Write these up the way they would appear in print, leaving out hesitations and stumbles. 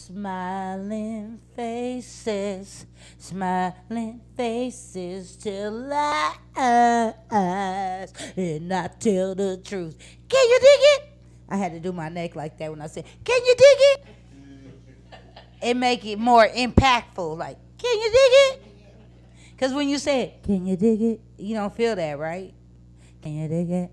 Smiling faces tell lies, and I tell the truth. Can you dig it? I had to do my neck like that when I said, can you dig it? It make it more impactful, like, can you dig it? Because when you say, can you dig it? You don't feel that, right? Can you dig it?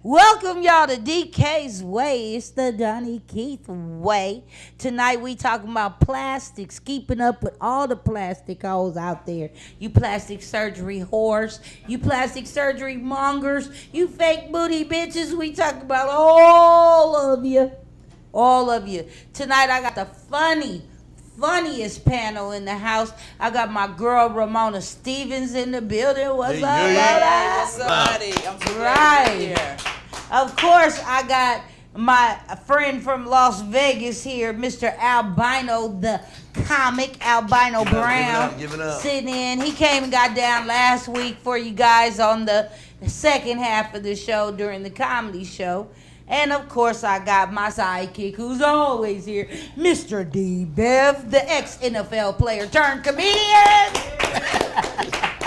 Welcome y'all to DK's Way. It's the DaugneKeith way. Tonight we talking about plastics, keeping up with all the plastic hoes out there. You plastic surgery whores, you plastic surgery mongers, you fake booty bitches. We talk about all of you. All of you. Tonight I got the funniest panel in the house. I got my girl Ramona Stephens in the building. What's up, Hey, what's up, buddy? I'm so glad to be here. Of course, I got my friend from Las Vegas here, Mr. Albino, the comic, Albino Brown, Give it up. sitting in. He came and got down last week for you guys on the second half of the show during the comedy show. And of course, I got my sidekick who's always here, Mr. D. Bev, the ex-NFL player turned comedian.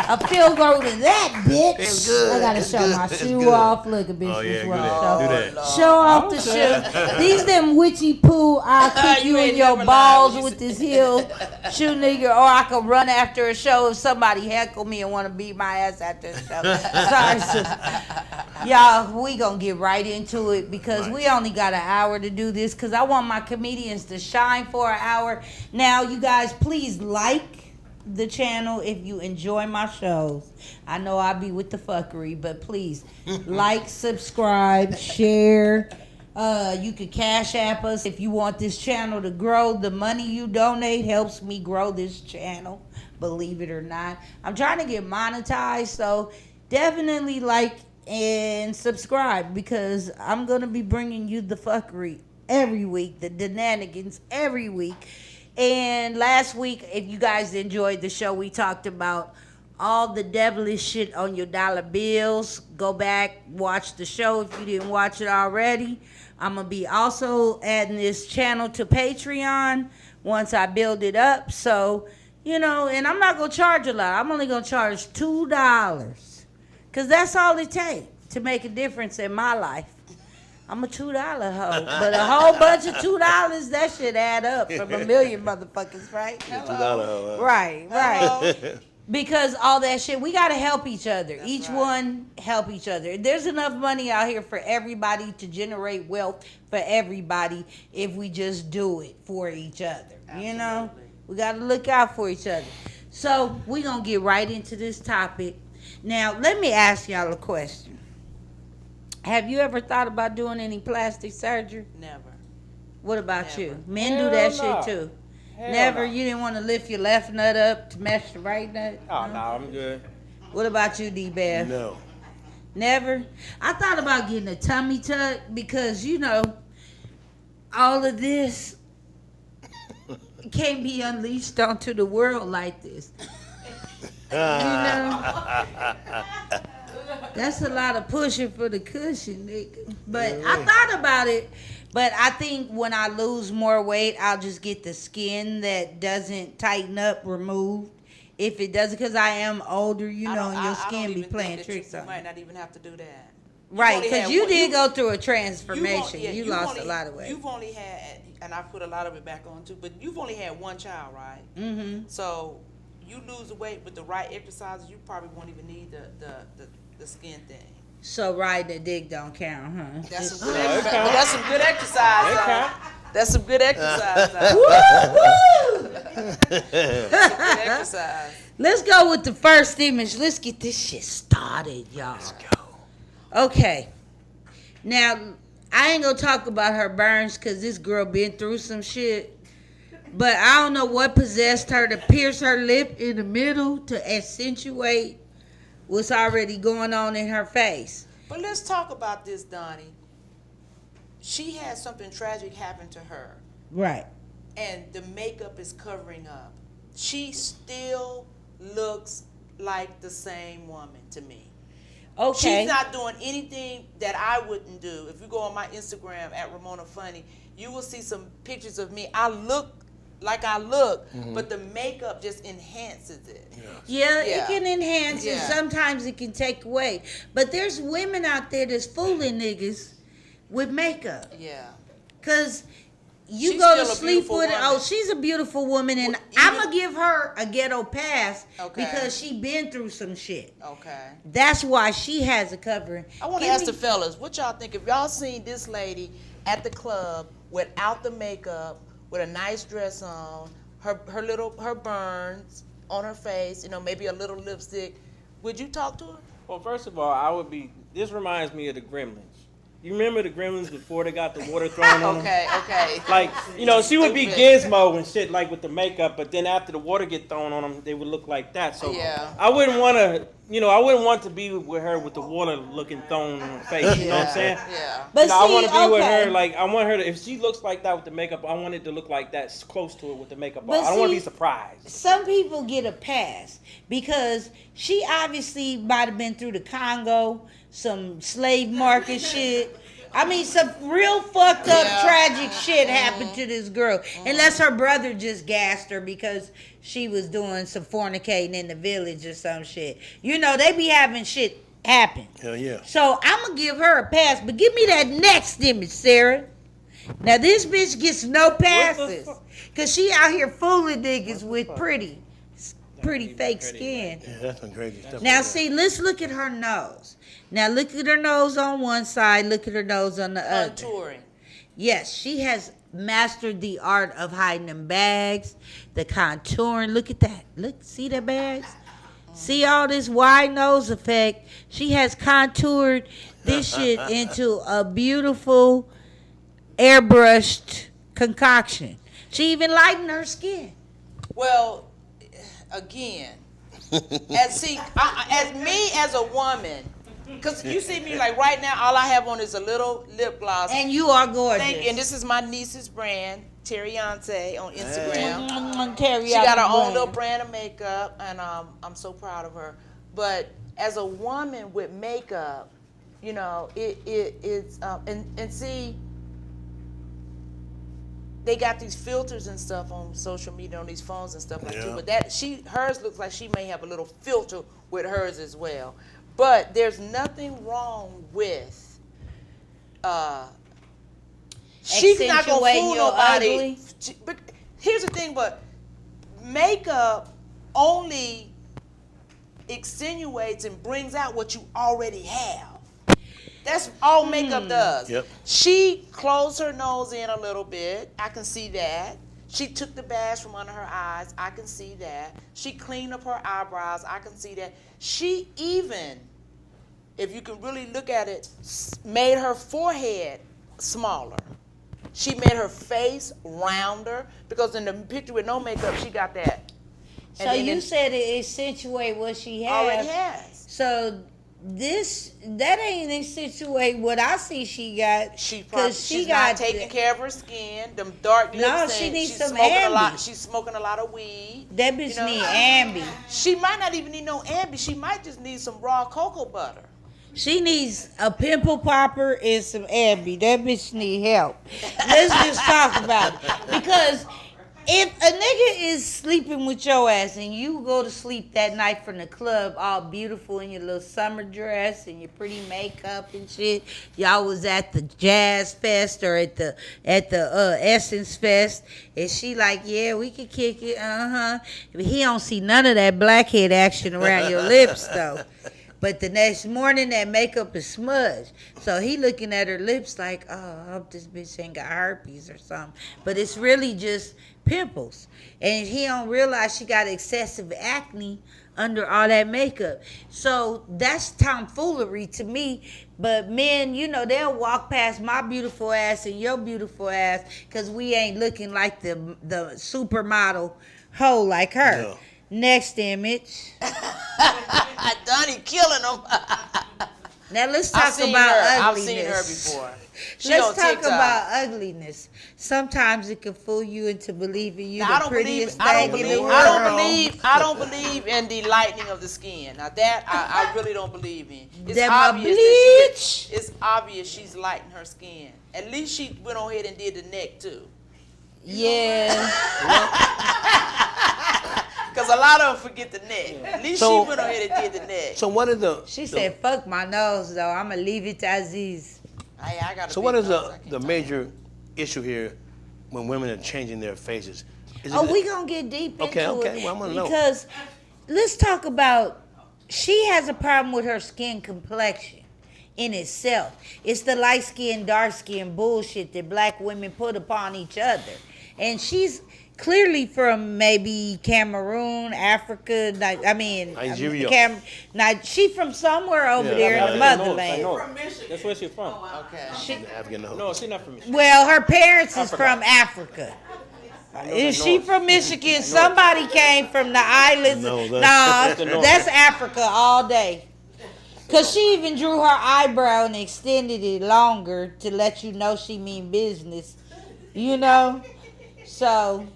A field goal to that, bitch. It's good. I gotta It's show good. my It's shoe good. off. Look at bitch. Oh, yeah, this do one. that. Do that. Show off the shoe. These them witchy poo. I'll kick you You in ain't your never balls lied. with this heel shoe, nigga. Or I can run after a show if somebody heckle me and want to beat my ass after the show. Sorry, sis. Y'all, we gonna get right into it because we only got an hour to do this because I want my comedians to shine for an hour. Now, you guys, please like the channel if you enjoy my shows. I know I be with the fuckery, but please like, subscribe, share. You can Cash App us if you want this channel to grow. The money you donate helps me grow this channel, believe it or not. I'm trying to get monetized, so definitely like and subscribe because I'm gonna be bringing you the fuckery every week, the shenanigans every week. And last week, if you guys enjoyed the show, we talked about all the devilish shit on your dollar bills. Go back, watch the show if you didn't watch it already. I'm going to be also adding this channel to Patreon once I build it up. So, you know, and I'm not going to charge a lot. I'm only going to charge $2 because that's all it takes to make a difference in my life. I'm a $2 hoe, but a whole bunch of $2, that should add up from a million motherfuckers, right? $2 hoe, huh? Right. Because all that shit, we got to help each other. That's Each right. one help each other. There's enough money out here for everybody to generate wealth for everybody if we just do it for each other. You know? Absolutely. We got to look out for each other. So we're going to get right into this topic. Now, let me ask y'all a question. Have you ever thought about doing any plastic surgery? Never. What about Never. you? Men Hell do that no. shit too. Hell Never? no. You didn't want to lift your left nut up to match the right nut? Oh, no, I'm good. What about you, D-Bev? No. Never? I thought about getting a tummy tuck because, you know, all of this can't be unleashed onto the world like this. You know? That's a lot of pushing for the cushion, nigga. But I thought about it. But I think when I lose more weight, I'll just get the skin that doesn't tighten up removed. If it doesn't, because I am older, you know, and your skin be playing tricks You on might you. not even have to do that. Right, only because had you one- did you- go through a transformation. You you've lost only- a lot of weight. You've only had, and I put a lot of it back on too, but you've only had one child, right? Mm-hmm. So you lose the weight with the right exercises, you probably won't even need the skin thing. So riding a dick don't count, huh? That's Just- some good Okay. exercise. But that's some good exercise. Okay. That's some good exercise. Woo-hoo! Good exercise. Let's go with the first image. Let's get this shit started, y'all. Let's go. Okay. Now, I ain't gonna talk about her burns because this girl been through some shit. But I don't know what possessed her to pierce her lip in the middle to accentuate what's already going on in her face. But let's talk about this, Donnie. She had something tragic happen to her, Right. and the makeup is covering up. She still looks like the same woman to me. Okay. She's not doing anything that I wouldn't do. If you go on my Instagram at Ramona Funny, you will see some pictures of me. I look like I look, but the makeup just enhances it. Yeah, it can enhance it. Sometimes it can take away. But there's women out there that's fooling niggas with makeup. Yeah. Because you She's go to still a sleep beautiful with her. woman. Oh, she's a beautiful woman, and Well, I'm going to give her a ghetto pass Okay. because she been through some shit. Okay. That's why she has a covering. I want to ask the fellas, what y'all think? If y'all seen this lady at the club without the makeup, with a nice dress on, her burns on her face, you know, maybe a little lipstick, would you talk to her? Well, first of all, this reminds me of the Gremlins. You remember the Gremlins before they got the water thrown on them? Okay. Like, you know, she would be Gizmo and shit, like with the makeup, but then after the water get thrown on them, they would look like that. So I wouldn't want to be with her with the water looking thrown on her face. You know what I'm saying? Yeah. But I want to be with her, like, I want her to, if she looks like that with the makeup, I want it to look like that, close to it with the makeup on. I don't want to be surprised. Some people get a pass because she obviously might have been through the Congo, some slave market shit. I mean, some real fucked up, tragic shit happened to this girl. Unless her brother just gassed her because she was doing some fornicating in the village or some shit. You know, they be having shit happen. Hell yeah. So I'm going to give her a pass. But give me that next image, Sarah. Now, this bitch gets no passes. Because she out here fooling niggas with pretty fake skin. Yeah, that's some crazy stuff. Now, see, let's look at her nose. Now, look at her nose on one side. Look at her nose on the other. Contouring. Yes, she has mastered the art of hiding them bags, the contouring. Look at that. Look, see the bags? See all this wide nose effect? She has contoured this shit into a beautiful airbrushed concoction. She even lightened her skin. Well, again, as me as a woman, because you see me like right now, all I have on is a little lip gloss. And you are gorgeous. And this is my niece's brand, Terriante, on Instagram. She She got her own little brand of makeup, and I'm so proud of her. But as a woman with makeup, you know, it's and see, they got these filters and stuff on social media, on these phones and stuff like that. But hers looks like she may have a little filter with hers as well. But there's nothing wrong with she's not gonna fool nobody. But here's the thing, but makeup only extenuates and brings out what you already have. That's all makeup does. Yep. She closed her nose in a little bit. I can see that. She took the bags from under her eyes. I can see that. She cleaned up her eyebrows. I can see that. She even, if you can really look at it, made her forehead smaller. She made her face rounder, because in the picture with no makeup, she got that. So you said it accentuate what she has. Already has. So that ain't accentuate what I see she got. She's not taking care of her skin. Them dark lips. No, she needs some Ambi. She's smoking a lot of weed. That bitch need Ambi. She might not even need no Ambi. She might just need some raw cocoa butter. She needs a pimple popper and some Ambi. That bitch need help. Let's just talk about it. Because if a nigga is sleeping with your ass and you go to sleep that night from the club all beautiful in your little summer dress and your pretty makeup and shit, y'all was at the Jazz Fest or at the Essence Fest, and she like, yeah, we could kick it, But he don't see none of that blackhead action around your lips though. But the next morning, that makeup is smudged. So he looking at her lips like, oh, I hope this bitch ain't got herpes or something. But it's really just pimples. And he don't realize she got excessive acne under all that makeup. So that's tomfoolery to me. But men, you know, they'll walk past my beautiful ass and your beautiful ass because we ain't looking like the supermodel hoe like her. No. Next image. Daugne killing them. Now let's talk about ugliness. I've seen her before. Let's talk about ugliness. Sometimes it can fool you into believing you the prettiest thing in the world. I don't believe in the lightening of the skin. Now that I really don't believe in. It's obvious she's lightened her skin. At least she went on ahead and did the neck too. Yeah. Because a lot of them forget the neck. At least she went on ahead and did the neck. So what is She said, "Fuck my nose, though. I'm gonna leave it to Aziz." So what is the major issue here when women are changing their faces? We gonna get deep into it. Okay. Well, I'm gonna know. Because let's talk about. She has a problem with her skin complexion in itself. It's the light skin, dark skin bullshit that black women put upon each other, and she's clearly from maybe Cameroon, Africa. Nigeria. She from somewhere over there in the motherland. That's where she's from. Okay. No, she's not from Michigan. Well, her parents is from Africa. Is she from Michigan? Somebody came from the islands. That's Africa all day. Because she even drew her eyebrow and extended it longer to let you know she mean business. You know? So...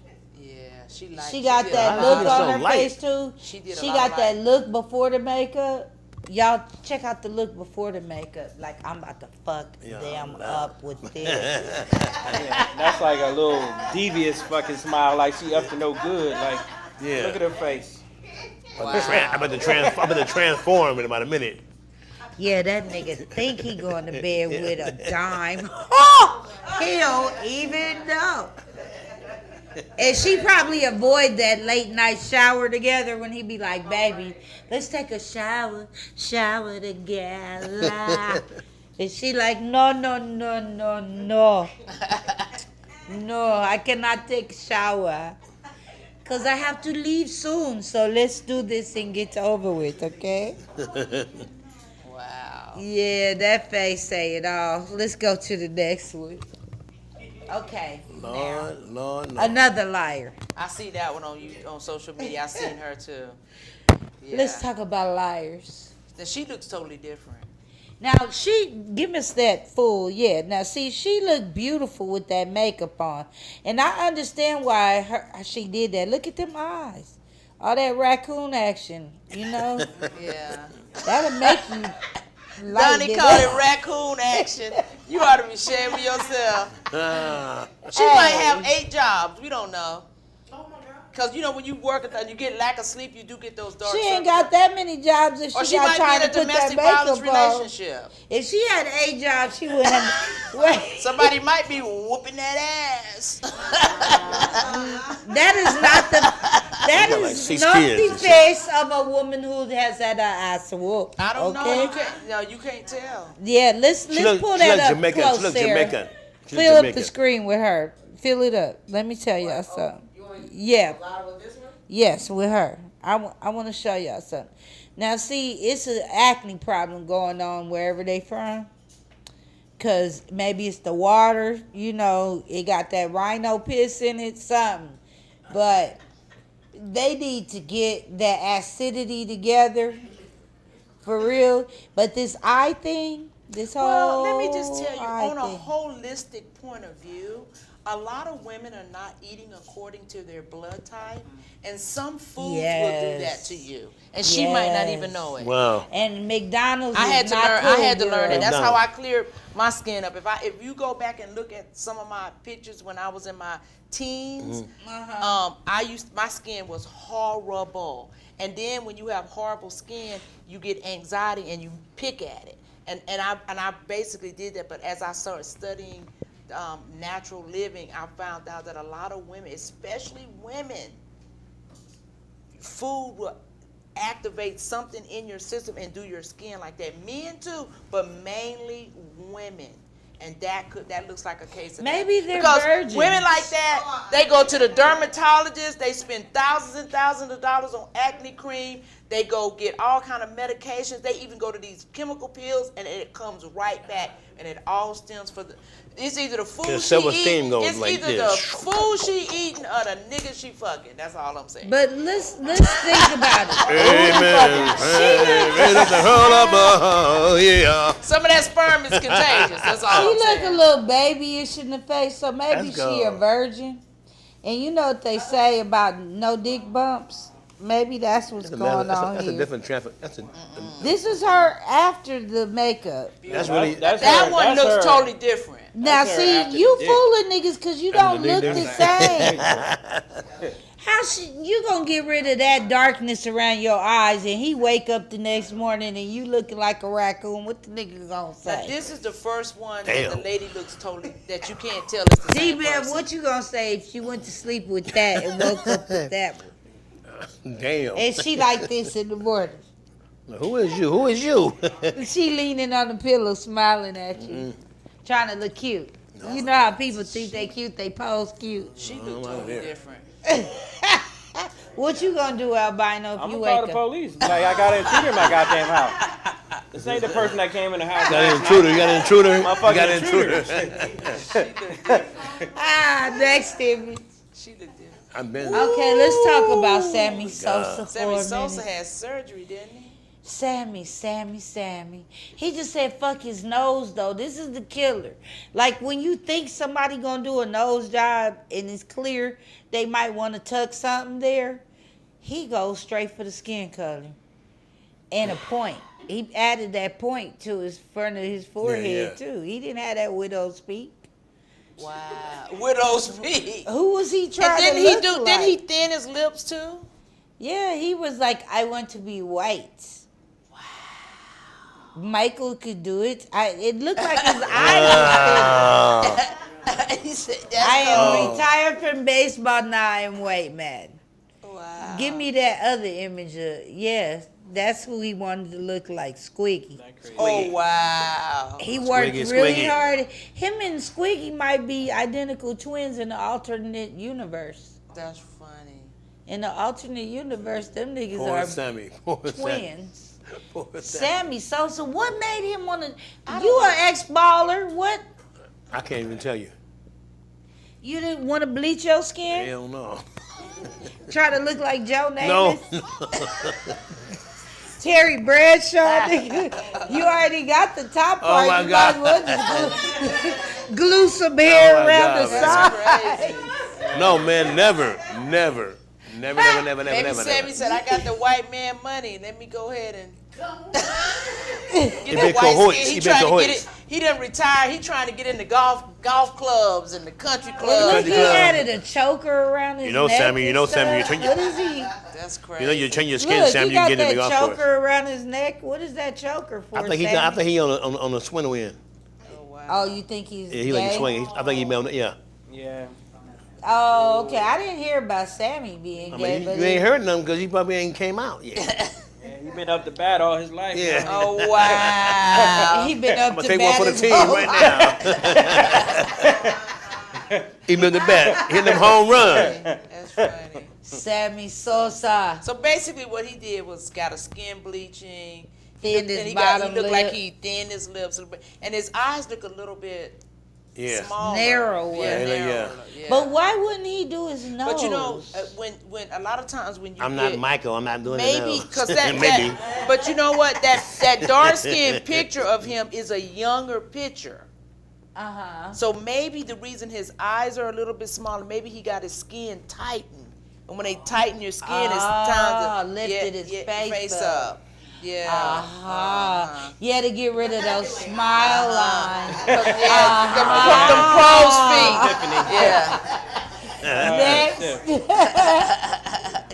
She got that look on her face too. She got that look before the makeup. Y'all check out the look before the makeup. Like, I'm about to fuck them up with this. That's like a little devious fucking smile. Like she up to no good. Like, look at her face. I'm about to transform in about a minute. Yeah, that nigga think he going to bed with a dime. Oh, he don't even know. And she probably avoid that late night shower together when he be like, "Baby, let's take a shower together." And she like, no, I cannot take a shower. Because I have to leave soon, so let's do this and get over with, okay? Wow. Yeah, that face say it all. Let's go to the next one. Okay. Lord. Another liar. I see that one on social media. I seen her too. Yeah. Let's talk about liars. Then she looks totally different. Now give us that full, Now see, she looked beautiful with that makeup on, and I understand why she did that. Look at them eyes, all that raccoon action. You know. Yeah. That'll make you. Daugne called it raccoon action. You ought to be ashamed of yourself. She might have 8 jobs. We don't know. Because, when you work and you get lack of sleep, you do get those dark circles. She ain't got that many jobs if she got time to put that makeup on. Or she might be in a domestic violence relationship. If she had 8 jobs, she wouldn't have... Somebody might be whooping that ass. That is not the... That is not the face of a woman who has had her ass whooped. I don't know. You can't tell. Yeah, let's pull that up Jamaican. close, She looks Sarah. Jamaican. Fill up the screen with her. Fill it up. Let me tell y'all something. Yeah. Yes, with her. I want to show y'all something. Now, see, it's an acne problem going on wherever they from. Because maybe it's the water. It got that rhino piss in it, something. But... they need to get that acidity together for real. But this eye thing, let me just tell you, on a holistic point of view, a lot of women are not eating according to their blood type, and some foods will do that to you, and she might not even know it. Wow. And McDonald's I had to learn it. That's how I cleared my skin up. If you go back and look at some of my pictures when I was in my teens, my skin was horrible. And then when you have horrible skin, you get anxiety and you pick at it. And I basically did that. But as I started studying natural living, I found out that a lot of women, especially women, food will activate something in your system and do your skin like that. Men too, but mainly women. And that looks like a case of maybe that. They're because virgins. Women like that, they go to the dermatologist, they spend thousands and thousands of dollars on acne cream, They go get all kind of medications. They even go to these chemical pills, and it comes right back, and it all stems for the. It's either the food she eating, it's like either the food she eating or the nigga she fucking. That's all I'm saying. But let's think about it. Amen. Yeah. Some of that sperm is contagious. That's all I'm saying. She look a little babyish in the face, so maybe she a virgin. And you know what they say about no dick bumps? Maybe that's what's going on that's here. A different traffic. This is her after the makeup. That one looks totally different. Now, see, you fooling niggas because you don't look the same. You gonna get rid of that darkness around your eyes and he wake up the next morning and you looking like a raccoon? What the nigga gonna say? Now, this is the first one that the lady looks totally, that you can't tell it's the same person. What you gonna say if she went to sleep with that and woke up with that one? Damn. And she like this in the morning. Who is you? Who is you? She leaning on the pillow smiling at you, trying to look cute. You know how people think they cute, they pose cute. She look totally different. What you gonna do, Albino, if you wake up? I'm gonna call the police. Like, I got an intruder in my goddamn house. This ain't the person that came in the house. You got an intruder. You got an intruder. Next image. She look different. Okay, let's talk about Sammy Sosa for a minute. Sammy Sosa had surgery, didn't he? Sammy. He just said fuck his nose, though. This is the killer. Like, when you think somebody gonna do a nose job and it's clear they might want to tuck something there, he goes straight for the skin color. And a point. He added that point to his front of his forehead, too. He didn't have that widow's peak. Wow. Widow's peak. Who was he trying to look like? Didn't he thin his lips, too? Yeah, he was like, I want to be white. Michael could do it. It looked like his eye was thin. He said, I am retired from baseball now. I am white, man. Wow. Give me that other image. Yes, that's who he wanted to look like, Squiggy. Oh, wow. He worked really hard. Him and Squiggy might be identical twins in the alternate universe. That's funny. In the alternate universe, them niggas are twins. Sammy Sosa, what made him want to? You an ex-baller? What? I can't even tell you. You didn't want to bleach your skin? Hell no. Try to look like Joe Namath? No. Terry Bradshaw, nigga. You already got the top part. Oh my God. Might as well just glue some hair around the side. No, man, never. Maybe Sammy said, I got the white man money. Let me go ahead and get that white skin. He didn't retire. He trying to get into golf clubs and the country clubs. Look, he added a choker around his neck. Sammy, what is he? That's crazy. You change your skin, Sammy, you can get in the golf course. He got that choker around his neck. What is that choker for, I think he on the swindle end. Oh, wow. Oh, you think he's Yeah, he gay? like swing. I think he Yeah. Oh, okay. I didn't hear about Sammy being gay. You ain't heard nothing because he probably ain't came out yet. Yeah, he been up to bat all his life. Yeah. Oh, wow. He been up to bat. I'm going to take one for the team right now. He been up to bat. Hitting them home run. That's funny. Sammy Sosa. So basically what he did was got a skin bleaching. Thinned his bottom lip. He looked lip. like he thinned his lips. And his eyes look a little bit smaller. Narrower. Yeah. But why wouldn't he do his nose? But you know, when a lot of times when you I'm not Michael. I'm not doing it maybe now. because that. But you know what? That dark skinned picture of him is a younger picture. So maybe the reason his eyes are a little bit smaller, maybe he got his skin tightened, and when they tighten your skin, it's time to lifted his face up. Yeah. Yeah, to get rid of those smile lines. Them crow's feet. Next.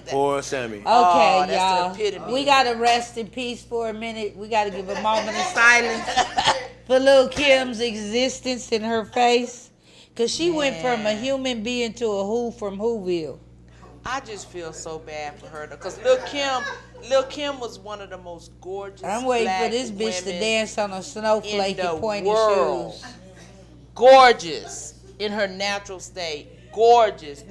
Poor Sammy. Okay, that's y'all. the epitome. We got to rest in peace for a minute. We got to give a moment of silence for Lil' Kim's existence in her face. Because she went from a human being to a who from Whoville. I just feel so bad for her because Lil' Kim was one of the most gorgeous. I'm waiting for this bitch to dance on a snowflake and pointy shoes. Gorgeous in her natural state. Gorgeous.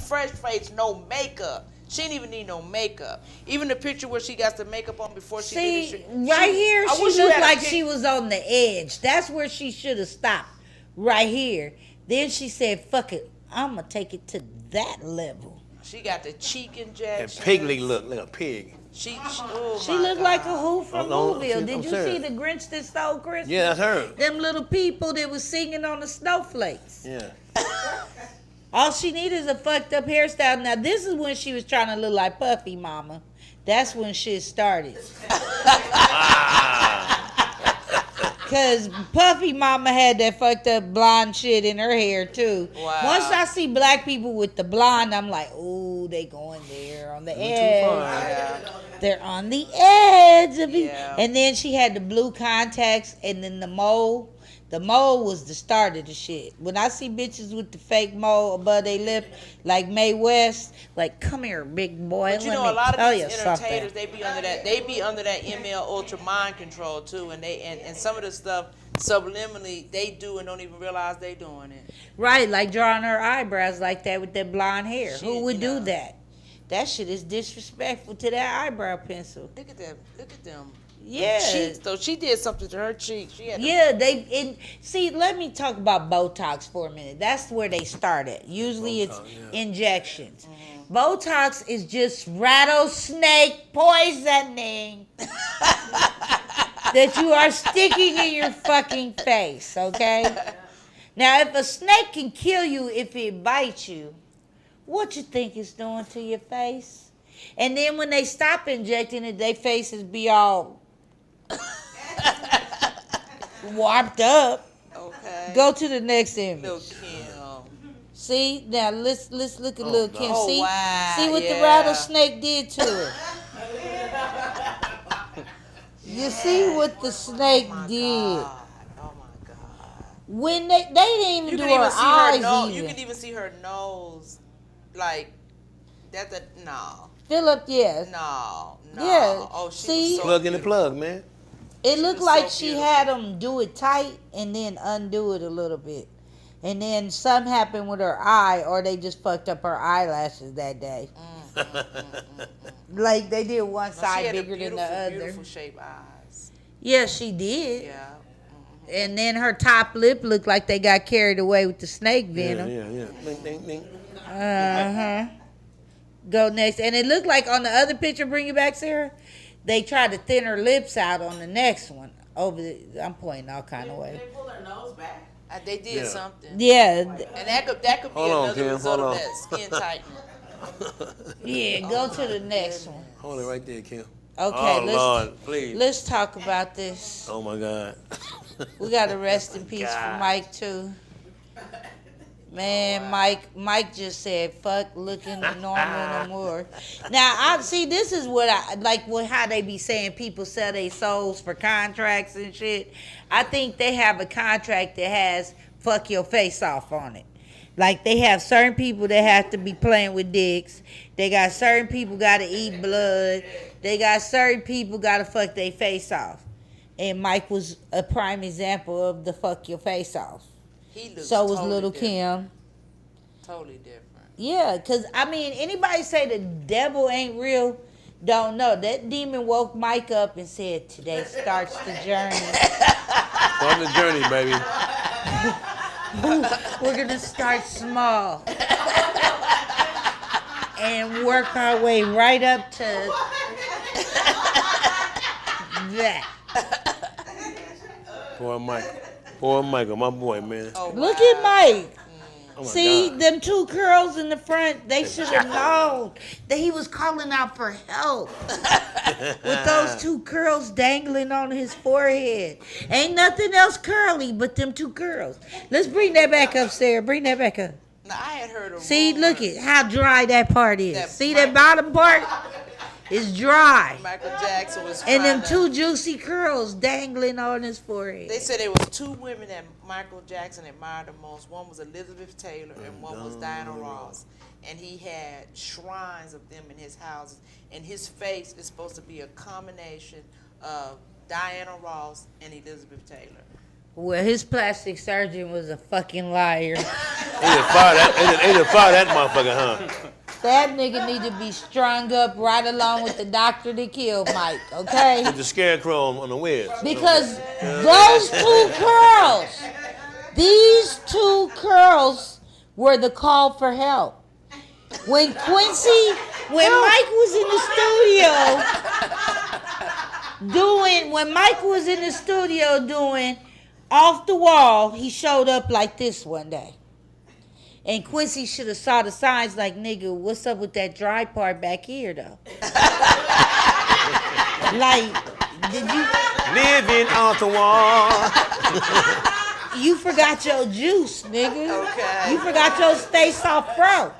Fresh face, no makeup. She didn't even need no makeup. Even the picture where she got the makeup on before she did it. Right here, she looked like she was on the edge. That's where she should have stopped. Right here. Then she said, fuck it. I'm going to take it to that level. She got the cheek injection. That pigly look like a pig. She looked like a who from Whoville. Did you see the Grinch that stole Christmas? Yeah, that's her. Them little people that was singing on the snowflakes. Yeah. All she needed is a fucked up hairstyle. Now, this is when she was trying to look like Puffy Mama. That's when shit started. Because Puffy Mama had that fucked up blonde shit in her hair, too. Wow. Once I see black people with the blonde, I'm like, ooh, they going there on the edge. Yeah. They're on the edge of it. Yeah. And then she had the blue contacts and then the mole. The mole was the start of the shit. When I see bitches with the fake mole above their lip, like Mae West, like, come here, big boy. But you know, a lot of these entertainers, they be under that ML Ultra mind control too, and some of the stuff subliminally they do and don't even realize they doing it. Right, like drawing her eyebrows like that with that blonde hair. Who would do that? That shit is disrespectful to that eyebrow pencil. Look at them. Look at them. Yeah. Cheeks, though. She did something to her cheeks. She had see, let me talk about Botox for a minute. That's where they started. Usually Botox, it's injections. Mm-hmm. Botox is just rattlesnake poisoning that you are sticking in your fucking face, okay? Now, if a snake can kill you if it bites you, what you think it's doing to your face? And then when they stop injecting it, their faces be all warped up. Okay. Go to the next image. Lil' Kim. See, now let's look at Lil' Kim. Oh, see, wow. See what the rattlesnake did to her. You see what the snake did. God. Oh my God. When they didn't even do her eyes even. You can even see her nose, like that's no. Philip, yes. No. Yeah. Oh, she see, was so plug in the plug, man. It looked like she had them do it tight and then undo it a little bit. And then something happened with her eye, or they just fucked up her eyelashes that day. Like they did one side bigger than the other. Beautiful shaped eyes. Yeah, she did. Yeah. And then her top lip looked like they got carried away with the snake venom. Yeah. Ding, ding, ding. Go next. And it looked like on the other picture, bring it back, Sarah, they tried to thin her lips out on the next one. I'm pointing all kind of way. They pulled her nose back. They did something. Yeah. And that could be another result of that skin tightening. Yeah, go to the next one. Hold it right there, Kim. Okay, Lord, please. Let's talk about this. Oh my God. We got to rest in peace for Mike too. Man, Mike just said, "Fuck looking normal no more." Now, I see. This is what I like. How they be saying people sell their souls for contracts and shit. I think they have a contract that has "fuck your face off" on it. Like they have certain people that have to be playing with dicks. They got certain people got to eat blood. They got certain people got to fuck their face off. And Mike was a prime example of the "fuck your face off." So was totally Lil' different. Kim. Totally different. Yeah, because, I mean, anybody say the devil ain't real, don't know. That demon woke Mike up and said, today starts the journey. Start the journey, baby. We're going to start small. And work our way right up to that. Poor Michael, my boy, man. Oh, Look at Mike. Oh my See, God. them two curls in the front, they should have known that he was calling out for help. With those two curls dangling on his forehead. Ain't nothing else curly but them two curls. Let's bring that back up, Sarah. Bring that back up. Now, I had heard a See, rumor look at how dry that part is. that See that bottom part? It's dry. Michael Jackson was And them trying two juicy curls dangling on his forehead. They said there was two women that Michael Jackson admired the most. One was Elizabeth Taylor and one was Diana Ross. And he had shrines of them in his houses. And his face is supposed to be a combination of Diana Ross and Elizabeth Taylor. Well, his plastic surgeon was a fucking liar. They done fire that motherfucker, huh? That nigga need to be strung up right along with the doctor that killed Mike, okay? With the scarecrow on the wig. Because these two curls were the call for help. When Mike was in the studio doing Off the Wall, he showed up like this one day. And Quincy should have saw the signs like, nigga, what's up with that dry part back here, though? Like, did you... Living off the wall. You forgot your juice, nigga. Okay. You forgot your Stay Soft Pro.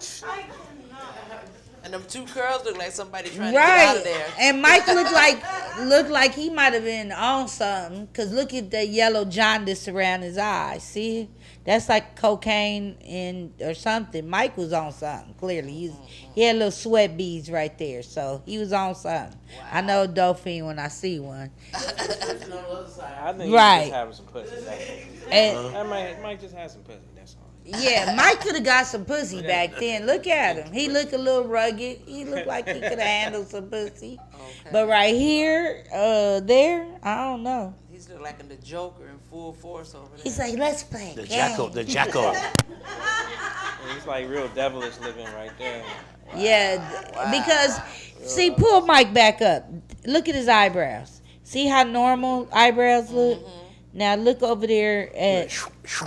And them two curls look like somebody trying to get out of there. And Mike looked like he might have been on something. Cause look at the yellow jaundice around his eyes. See? That's like cocaine or something. Mike was on something, clearly. He had little sweat beads right there. So he was on something. Wow. I know a Dauphine when I see one. I think he's just having some pussy. Mike just had some pussy, that's all. Yeah, Mike could have got some pussy back then. Look at him. He looked a little rugged. He looked like he could have handled some pussy. Okay. But right here, there, I don't know. He's like in the Joker in full force over there. He's like, let's play. The Jacko. He's like real devilish looking right there. Yeah, because, see, pull Mike back up. Look at his eyebrows. See how normal eyebrows look? Mm-hmm. Now look over there at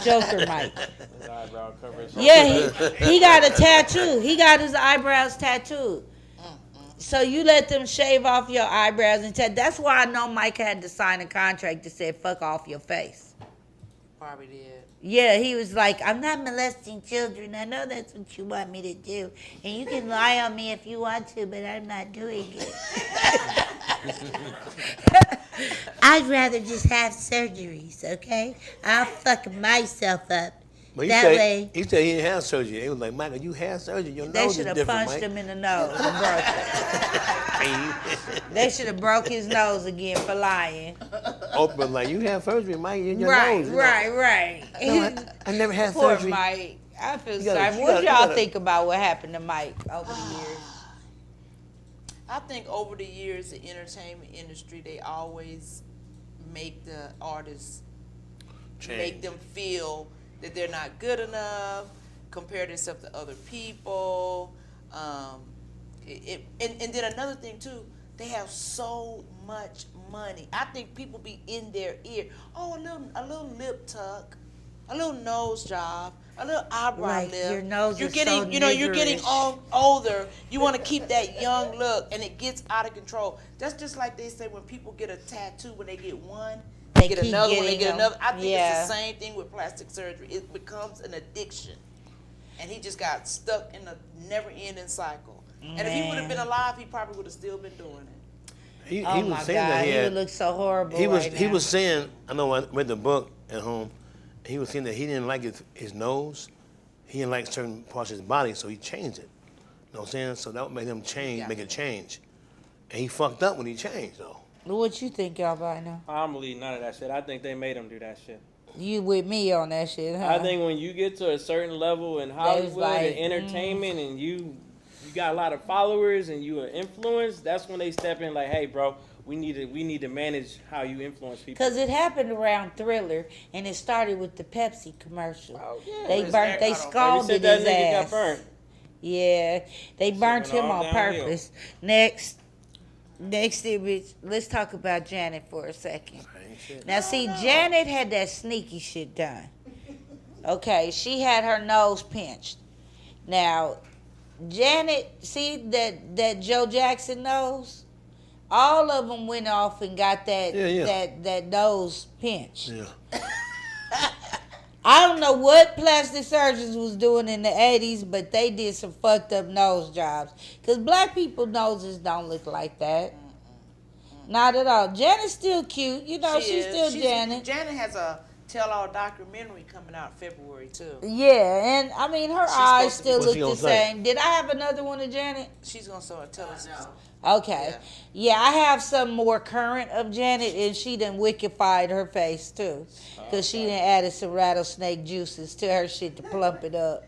Joker Mike. His eyebrow coverage. Yeah, he got a tattoo. He got his eyebrows tattooed. So you let them shave off your eyebrows and that's why I know Mike had to sign a contract that said fuck off your face. Probably did. Yeah, he was like, I'm not molesting children. I know that's what you want me to do. And you can lie on me if you want to, but I'm not doing it. I'd rather just have surgeries, okay? I'll fuck myself up. But that way. He said he didn't have surgery. They was like, Michael, you had surgery. Your nose is different, They should have punched him in the nose and broke it. They should have broke his nose again for lying. Oprah like, you had surgery, Mike, in your nose. Right. No, I never had Poor surgery. Mike. I feel sorry. What y'all think about what happened to Mike over the years? I think over the years, the entertainment industry, they always make the artists make them feel that they're not good enough, compare themselves to other people. And then another thing too, they have so much money. I think people be in their ear. Oh, a little lip tuck, a little nose job, a little eyebrow lift. Your nose you're is getting, so you're getting older. You want to keep that young look, and it gets out of control. That's just like they say when people get a tattoo. When they get one, they get another one. They get another. I think it's the same thing with plastic surgery. It becomes an addiction, and he just got stuck in a never-ending cycle. And if he would have been alive, he probably would have still been doing it. He was saying that he would look so horrible. He was saying, I know I read the book at home. He was saying that he didn't like his nose. He didn't like certain parts of his body, so he changed it. You know what I'm saying? So that would make him make a change. And he fucked up when he changed, though. What you think, y'all, by now? I don't believe none of that shit. I think they made him do that shit. You with me on that shit, huh? I think when you get to a certain level in Hollywood and entertainment and you got a lot of followers and you are influenced, that's when they step in like, hey, bro, we need to manage how you influence people. Because it happened around Thriller, and it started with the Pepsi commercial. Oh, yeah. They scalded his ass. Got burnt. Yeah, they burnt him on purpose. Next image, let's talk about Janet for a second. Now, see, Janet had that sneaky shit done. Okay, she had her nose pinched. Now, Janet, see that Joe Jackson nose? All of them went off and got that nose pinch. Yeah. I don't know what plastic surgeons was doing in the 80s, but they did some fucked up nose jobs. Because black people's noses don't look like that. Not at all. Janet's still cute. You know, she's still Janet. Janet has a tell-all documentary coming out in February, too. Yeah, and I mean, her eyes still look the same. Did I have another one of Janet? She's going to tell us. Okay. Yeah, I have some more current of Janet, and she done wickified her face, too. Because she done added some rattlesnake juices to her shit to plump it up.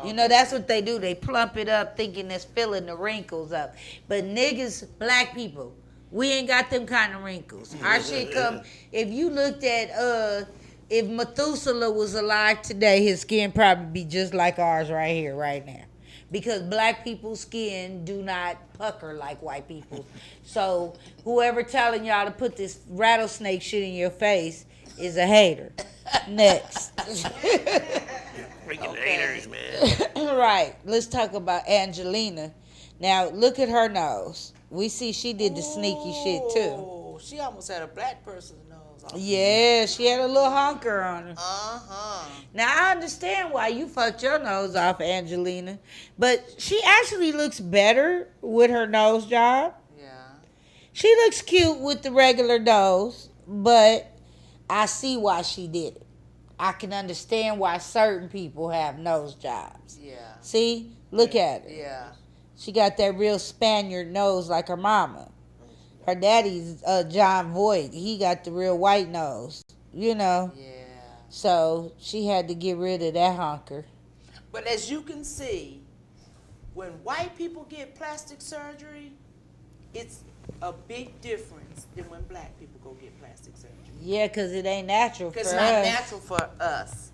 You know, that's what they do. They plump it up thinking it's filling the wrinkles up. But niggas, black people, we ain't got them kind of wrinkles. Our shit come, if you looked at, if Methuselah was alive today, his skin probably be just like ours right here, right now. Because black people's skin do not pucker like white people. So whoever telling y'all to put this rattlesnake shit in your face is a hater. Next. Freaking haters, man. Right. Let's talk about Angelina. Now, look at her nose. We see she did the sneaky shit, too. Oh, she almost had a black person's nose. Yeah, she had a little honker on her. Uh-huh. Now, I understand why you fucked your nose off, Angelina. But she actually looks better with her nose job. Yeah. She looks cute with the regular nose, but I see why she did it. I can understand why certain people have nose jobs. Yeah. See? Look at her. Yeah. She got that real Spaniard nose like her mama. Her daddy's John Voight. He got the real white nose, you know. Yeah. So she had to get rid of that honker. But as you can see, when white people get plastic surgery, it's a big difference than when black people go get plastic surgery. Yeah, because it ain't natural for us. Because it's not natural for us.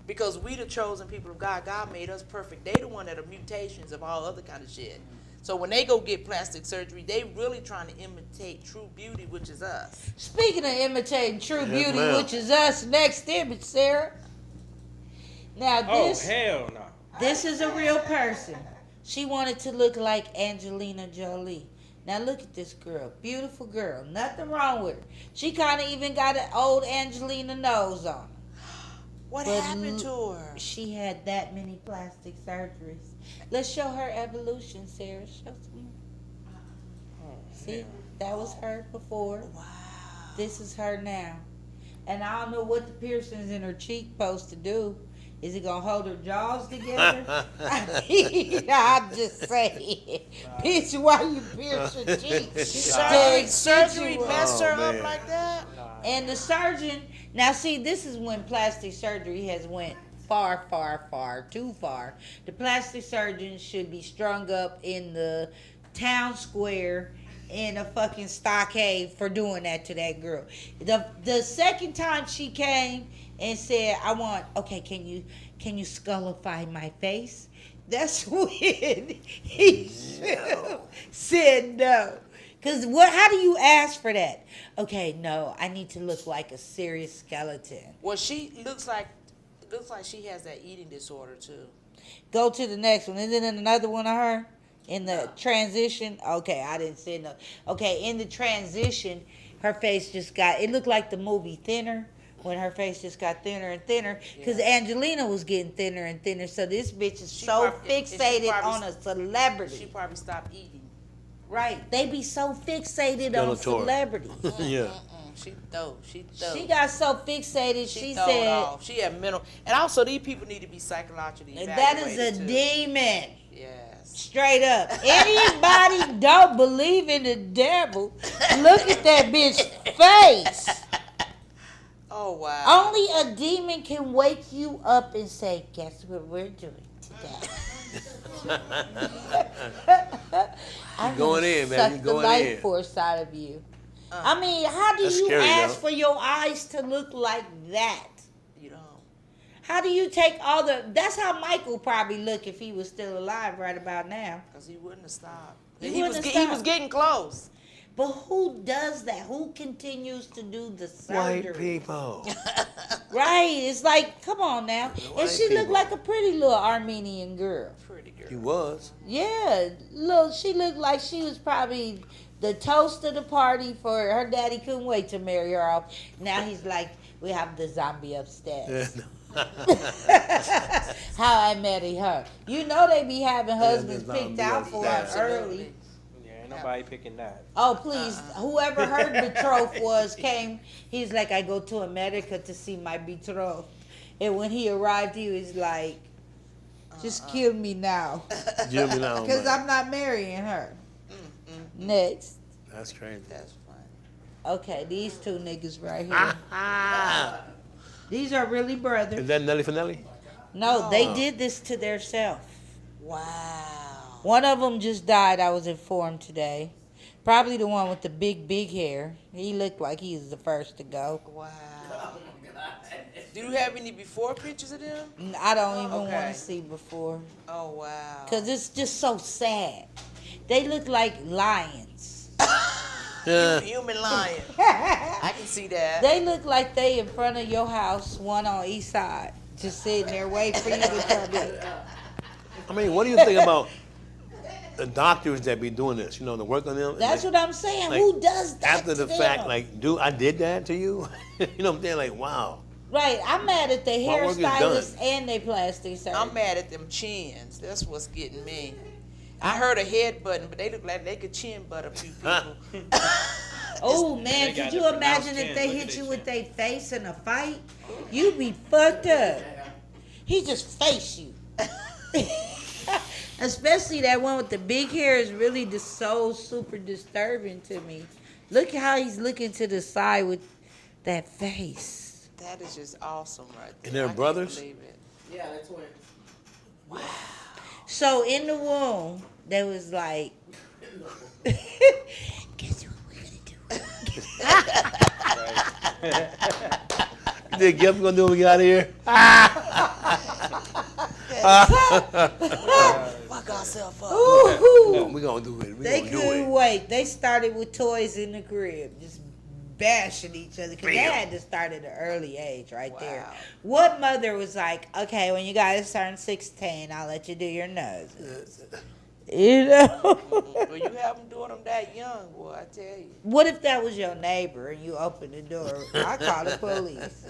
Because we the chosen people of God. God made us perfect. They the one that are mutations of all other kind of shit. So when they go get plastic surgery, they really trying to imitate true beauty, which is us. Speaking of imitating true beauty, ma'am. which is us, next image, Sarah. Now this, hell no. this is a real person. She wanted to look like Angelina Jolie. Now look at this girl. Beautiful girl. Nothing wrong with her. She kind of even got an old Angelina nose on her. What But happened to her? She had that many plastic surgeries. Let's show her evolution, Sarah. Show some more. See, that was her before. Wow. This is her now. And I don't know what the piercings in her cheek supposed to do. Is it gonna hold her jaws together? I'm just saying. Bitch, why you pierce your cheeks? Surgery messed her up man. like that? And the surgeon, now see, this is when plastic surgery has went far, far, far, too far. The plastic surgeon should be strung up in the town square in a fucking stockade for doing that to that girl. The second time she came and said, okay, can you skullify my face? That's when he said no. Because how do you ask for that? Okay, no, I need to look like a serious skeleton. Well, she looks like she has that eating disorder too. Go to the next one. Isn't it another one of her? In the transition? Okay, I didn't say no. Okay, in the transition, her face just got, it looked like the movie Thinner, when her face just got thinner and thinner. Because Angelina was getting thinner and thinner. So this bitch is fixated on a celebrity. She probably stopped eating. Right. They be so fixated on celebrities. Yeah. She thought. She got so fixated, she thought said, off. She had mental. And also, these people need to be psychologically evaluated. that is a too. demon. Yes. Straight up. Anybody don't believe in the devil, look at that bitch face. Oh, wow. Only a demon can wake you up and say, guess what we're doing today? I'm going in, man. You suck going the life in. force out of you. I mean, how do That's you scary, ask though. for your eyes to look like that? You know. How do you take all the... That's how Michael probably look if he was still alive right about now. Because he wouldn't have stopped. He was stopped. getting close. But who does that? Who continues to do the surgery? White people. Right. It's like, come on now. And white she looked people. like a pretty little Armenian girl. Pretty girl. He was. Yeah. Look, she looked like she was probably the toast of the party for her daddy couldn't wait to marry her off. Now he's like, we have the zombie upstairs. How I marry her. You know they be having husbands the picked zombie out for her upstairs. early. Yeah, ain't nobody picking that. Oh, please. Whoever her betrothed was came. He's like, I go to America to see my betrothed. And when he arrived, he was like, just kill me now. Kill me now, Because man. I'm not marrying her. Next. That's crazy. That's funny. Okay, these two niggas right here. These are really brothers. Is that Nelly Finelli? No, they did this to theirself. Wow. One of them just died, I was informed today. Probably the one with the big hair. He looked like he was the first to go. Wow. Do you have any before pictures of them? I don't even Okay. want to see before. Oh, wow. Because it's just so sad. They look like lions. Human lion. I can see that. They look like they in front of your house, one on each side, just sitting there waiting for you to come in. I mean, what do you think about the doctors that be doing this? You know, the work on them. That's what I'm saying. like, Who does that after the to fact? them? Like, dude, I did that to you. You know what I'm saying? Like, wow. Right, I'm mad at the My work is hairstylist done. and they plastic surgeon. I'm mad at them chins. That's what's getting me. I heard a head button, but they look like they could chin butt a few people. Oh man, They could got you the imagine pronounced if they chin. hit Look you at with they their face in a fight? You'd be fucked up. He just face you. Especially that one with the big hair is really just so super disturbing to me. Look how he's looking to the side with that face. That is just awesome right there. And they're I can't brothers? believe it. Yeah, they're twins. So in the womb, there was like, guess what we're gonna do? You think Jeff gonna do when we get out of here? Fuck ourselves up. Ooh, We gonna do it. We they gonna do couldn't it. wait. They started with toys in the crib, just bashing each other. Because they Bam. had to start at an early age right there. Wow. What mother was like, okay, when you guys turn 16, I'll let you do your noses. You know? Well, you have them doing them that young, boy, I tell you. What if that was your neighbor and you opened the door? I call the police.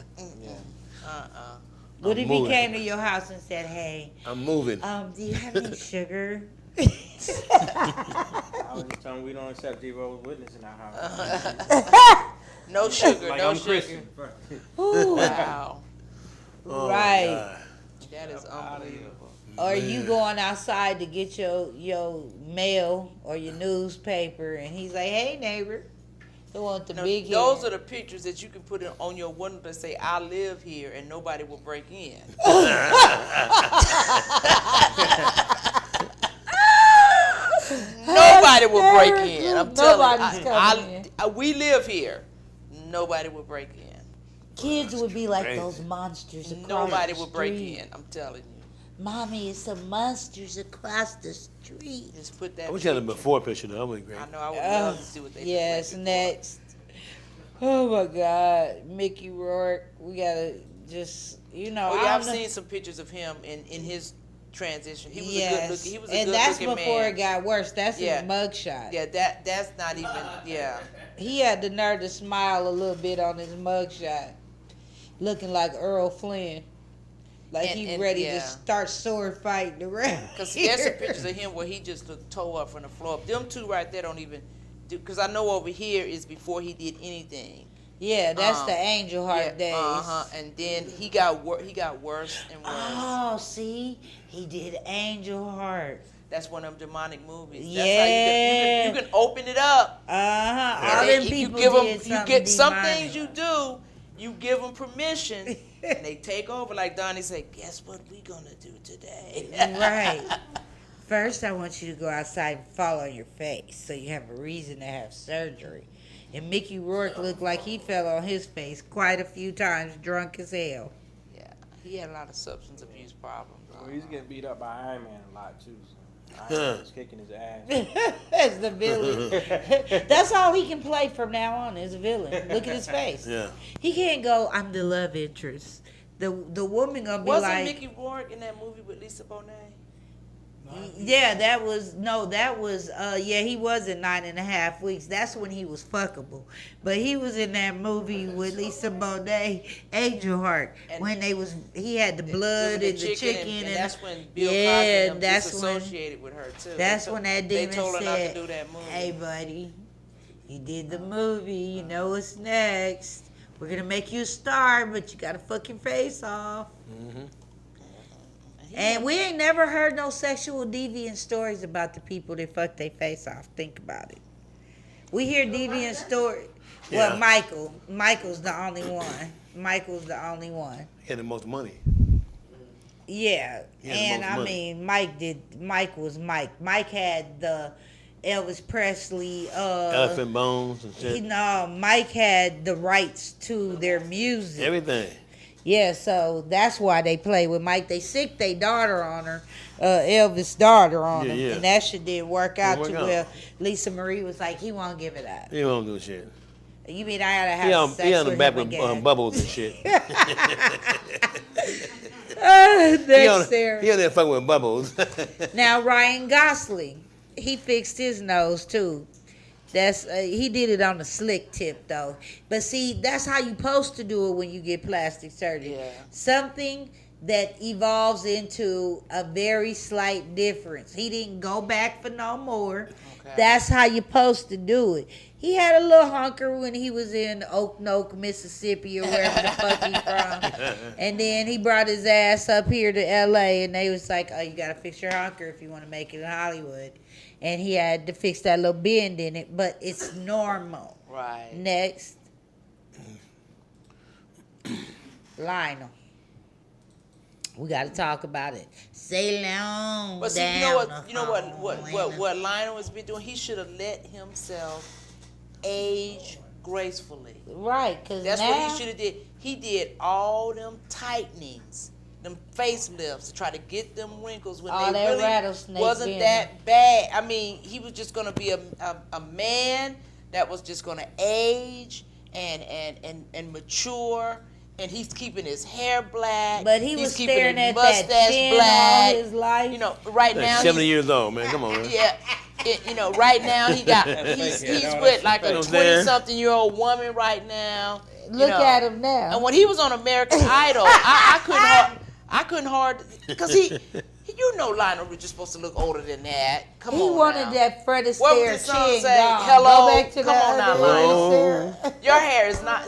What if he moving. came to your house and said, hey, I'm moving. do you have any sugar? I was just telling we don't accept Jehovah's Witness in our house. No sugar, Like no I'm sugar. Christian. Ooh, Wow. Oh, my right. God. That is unbelievable. Or you going outside to get your mail or your newspaper, and he's like, hey, neighbor. They want the Now, big head. those are the pictures that you can put on your window that say, I live here, and nobody will break in. Nobody will break in. I'm telling Nobody's you. coming in. We live here. Nobody will break in. Kids would be like crazy. those monsters across Nobody the will break street. in. I'm telling you. Mommy, it's some monsters across the street. Just put that. I wish you had a picture. before picture though. That would be great. I know. I would love to see what they Yes, look like before. next. Oh my God, Mickey Rourke. We gotta just, Oh I yeah, I've don't know. seen some pictures of him in his transition. He was a good Yes, looking. He was a and good that's looking before man. it got worse. That's Yeah. his mugshot. Yeah, that's not even. Yeah. He had the nerve to smile a little bit on his mugshot, looking like Earl Flynn, like And- he and- ready yeah. to start sword fighting around. Because there's some pictures of him where he just looked toe up from the floor up. Them two right there don't even do. Because I know over here is before he did anything. Yeah, that's the angel heart days. And then he got worse and worse. Oh, see, he did Angel Heart. That's one of them demonic movies. Yeah. That's how you can open it up. All And them if people you did something get some demonic. things you do, you give them permission, and they take over. Like Donnie said, guess what we gonna do today? Right. First, I want you to go outside and fall on your face so you have a reason to have surgery. And Mickey Rourke looked like he fell on his face quite a few times, drunk as hell. Yeah, he had a lot of substance abuse problems. Well, he's getting beat up by Iron Man a lot too. So Iron Man's kicking his ass. That's the villain. That's all he can play from now on is a villain. Look at his face. Yeah. He can't go, I'm the love interest. The woman gonna be Wasn't like, Mickey Rourke in that movie with Lisa Bonet? yeah, that was he was in 9.5 weeks. That's when he was fuckable. But he was in that movie with Lisa Bonet, Angel Heart, And when he had the blood and the chicken and that's when Bill Cosby yeah, and them that's disassociated with her too. that's They when that they demon told her said, not to do that movie. "Hey, buddy, you did the movie. You know what's next. We're gonna make you a star, but you got to fuck your face off." And we ain't never heard no sexual deviant stories about the people that fuck their face off. Think about it. We hear deviant stories. Well, Yeah. Michael's the only one. Michael's the only one. He had the most money. Yeah, He had the and most I money. mean, Mike was Mike. Mike had the Elvis Presley. Elephant bones and shit. Mike had the rights to their music. Everything. Yeah, so that's why they play with Mike. They sick their daughter on her, Elvis' daughter on him, Yeah. and that shit didn't work out Didn't too work out. well. Lisa Marie was like, he won't give it up. He won't do shit. You mean I gotta He have on, sex he on the with back him with again? bubbles and shit. Next he on there. there fucking with bubbles. Now Ryan Gosling, he fixed his nose too. That's he did it on the slick tip though. But see, that's how you supposed to do it when you get plastic surgery. Yeah. Something that evolves into a very slight difference. He didn't go back for no more. Okay. That's how you supposed to do it. He had a little hunker when he was in Oak, Mississippi or wherever the fuck he from. And then he brought his ass up here to LA and they was like, oh, you gotta fix your hunker if you want to make it in Hollywood. And he had to fix that little bend in it, but it's normal. Right. Next. Lionel. We got to talk about it. Say long. But see, you know what Lionel has been doing? He should have let himself age gracefully. Right, because That's now, what he should have did. He did all them tightenings, them facelifts to try to get them wrinkles when All they that really rattlesnake wasn't venom. that bad. I mean, he was just gonna be a man that was just gonna age and mature. And he's keeping his hair black. But he he's was keeping staring his at that mustache chin black. all his life. You know, right Like now 70 he's- years old, man. Come on, man. Yeah, right now he's with like a Right there. 20-something-year-old woman right now. Look at him now. And when he was on American Idol, I couldn't hard because you know Lionel Richie is supposed to look older than that. Come He on, wanted now. that Fred Astaire What was the song chin say? gone. Hello? Go back to Come that on now, other Lionel. Fred Astaire. Your hair is not.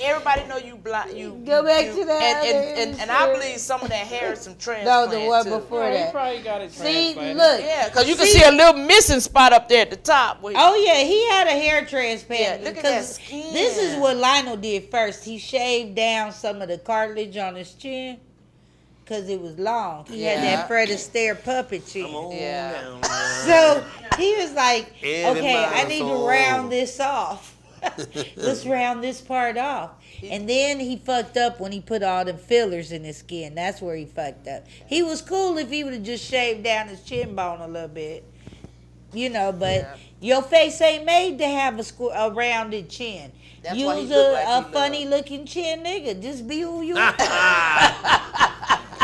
Everybody know you black. Go back to that and I other believe some of that hair is some No, transplant the one too. before He that. probably got it See, transplanted. look. Yeah, because you can see a little missing spot up there at the top. Where Oh yeah, he had a hair transplant. Yeah, look at that because skin. This is what Lionel did first. He shaved down some of the cartilage on his chin because it was long. He had Yeah. that Fred Astaire puppet chin. Come on Yeah. down, man. So he was like, Every okay, I mile need to so- round this off. Let's round this part off. And then he fucked up when he put all them fillers in his skin. That's where he fucked up. He was cool if he would have just shaved down his chin bone a little bit. You know, but Yeah. your face ain't made to have a rounded chin. That's You's why he look like a he funny look. looking chin nigga. Just be who you are.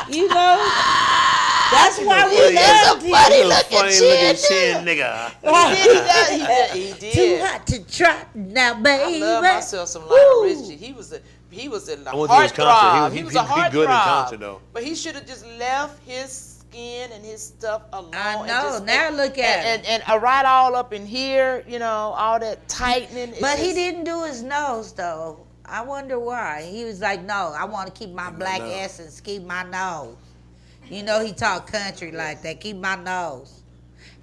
You know? That's why we loved him. Funny looking chin nigga. He Too did. hot to trot now, baby. I love myself some Lionel Woo. Richie. He was a I went to his concert. heartthrob. He He was a good in heartthrob. concert, though. But he should have just left his skin and his stuff alone. I and know. just- Now look at him. and right all up in here, you know, all that tightening. It's But he just- didn't do his nose though. I wonder why. He was like, no, I want to keep my black nose. essence, keep my nose. You know he talk country like that. Keep my nose.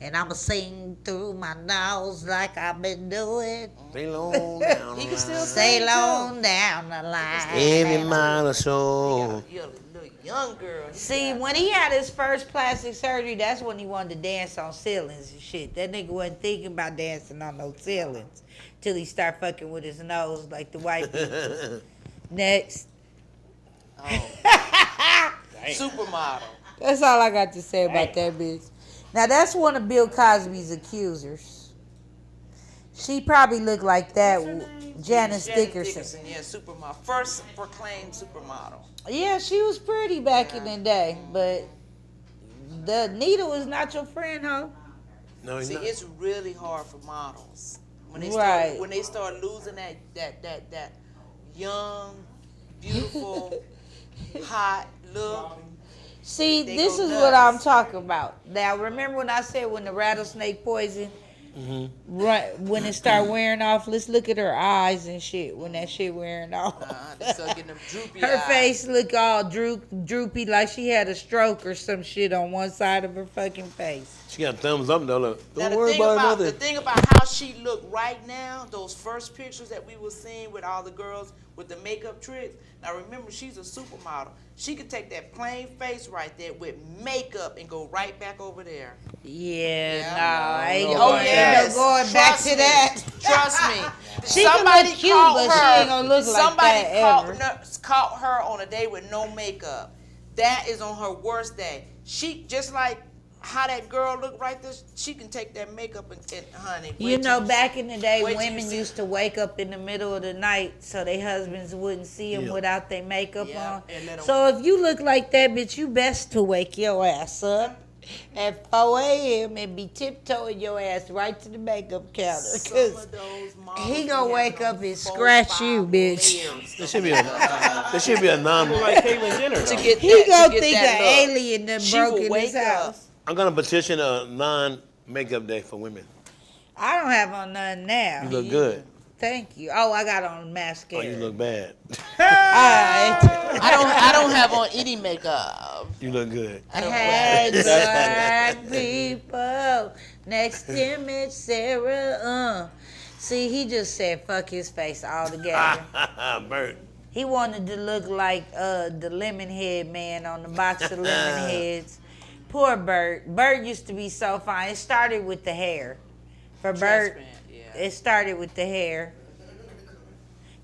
And I'ma sing through my nose like I've been doing. Stay long down. He can still Stay sing, long down the line. Every mile or so. You're a little young girl. See, when he had his first plastic surgery, that's when he wanted to dance on ceilings and shit. That nigga wasn't thinking about dancing on no ceilings till he start fucking with his nose like the white people. Next. Supermodel. That's all I got to say about that bitch. Now, that's one of Bill Cosby's accusers. She probably looked like that. Janice Dickerson. Yeah, supermodel. First proclaimed supermodel. Yeah, she was pretty back in the day, but the needle is not your friend, huh? No, he's See, not. it's really hard for models when they Right. start when they start losing that young, beautiful, hot look. See, They this go is nuts. what I'm talking about. Now, remember when I said when the rattlesnake poison, when it start wearing off, let's look at her eyes and shit when that shit wearing off. They start getting them droopy Her eyes. face look all droopy like she had a stroke or some shit on one side of her fucking face. She got thumbs up though. Look. Now, Don't worry about the nothing. thing about how she looked right now, those first pictures that we were seeing with all the girls with the makeup tricks. Now remember, she's a supermodel. She could take that plain face right there with makeup and go right back over there. I ain't Oh, going, yes. going back to that. Trust me. She can look cute, but she ain't gonna look like that ever. Caught her on a day with no makeup. That is on her worst day. She just like how that girl looked right there. She can take that makeup and honey. You know, back in the day, wait till you women see- used to wake up in the middle of the night so their husbands wouldn't see them without their makeup on. and let 'em- So if you look like that, bitch, you best to wake your ass up at 4 a.m. and be tiptoeing your ass right to the makeup counter. Some Because of those models he gonna have wake them up and 4, scratch 5 you, bitch. layers. There should be a non. Like Caitlyn Jenner. To though. get He that, gonna to get think that an look. alien done She broke will in his wake up. house. I'm gonna petition a non-makeup day for women. I don't have on none now. You look good. Thank you. Oh, I got on mascara. Oh, you look bad. Alright. I don't have on any makeup. You look good. I don't Hey, black people. Next image, Sarah. See, he just said fuck his face altogether. Bert. He wanted to look like the lemon head man on the box of lemon heads. Poor Bert. Bert used to be so fine. It started with the hair. For Bert, Transparent, yeah. it started with the hair.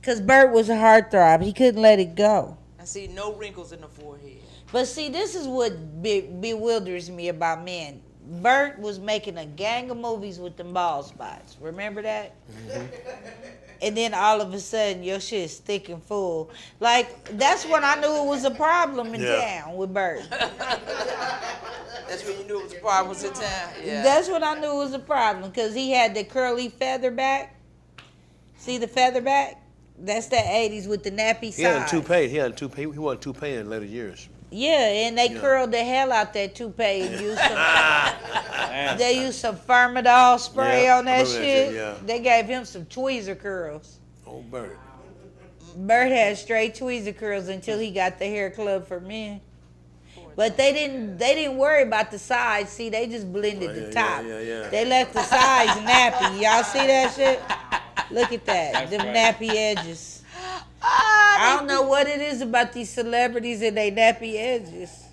Because Bert was a heartthrob. He couldn't let it go. I see no wrinkles in the forehead. But see, this is what bewilders me about men. Bert was making a gang of movies with them bald spots. Remember that? Mm-hmm. And then all of a sudden, your shit's thick and full. Like, that's when I knew it was a problem in town with Bert. That's when you knew it was a problem was in town. Yeah. That's when I knew it was a problem, because he had the curly feather back. See the feather back? That's that 80s with the nappy side. He had a toupee. He wore a toupee in later years. Yeah, and they curled the hell out that toupee and used some. They used some Firmadol spray on that shit. Yeah. They gave him some tweezer curls. Oh, Bert. Bert had straight tweezer curls until he got the hair club for men. But they didn't worry about the sides. See, they just blended the top. Yeah. They left the sides nappy. Y'all see that shit? Look at that. Them nappy edges. I don't know what it is about these celebrities and they nappy edges.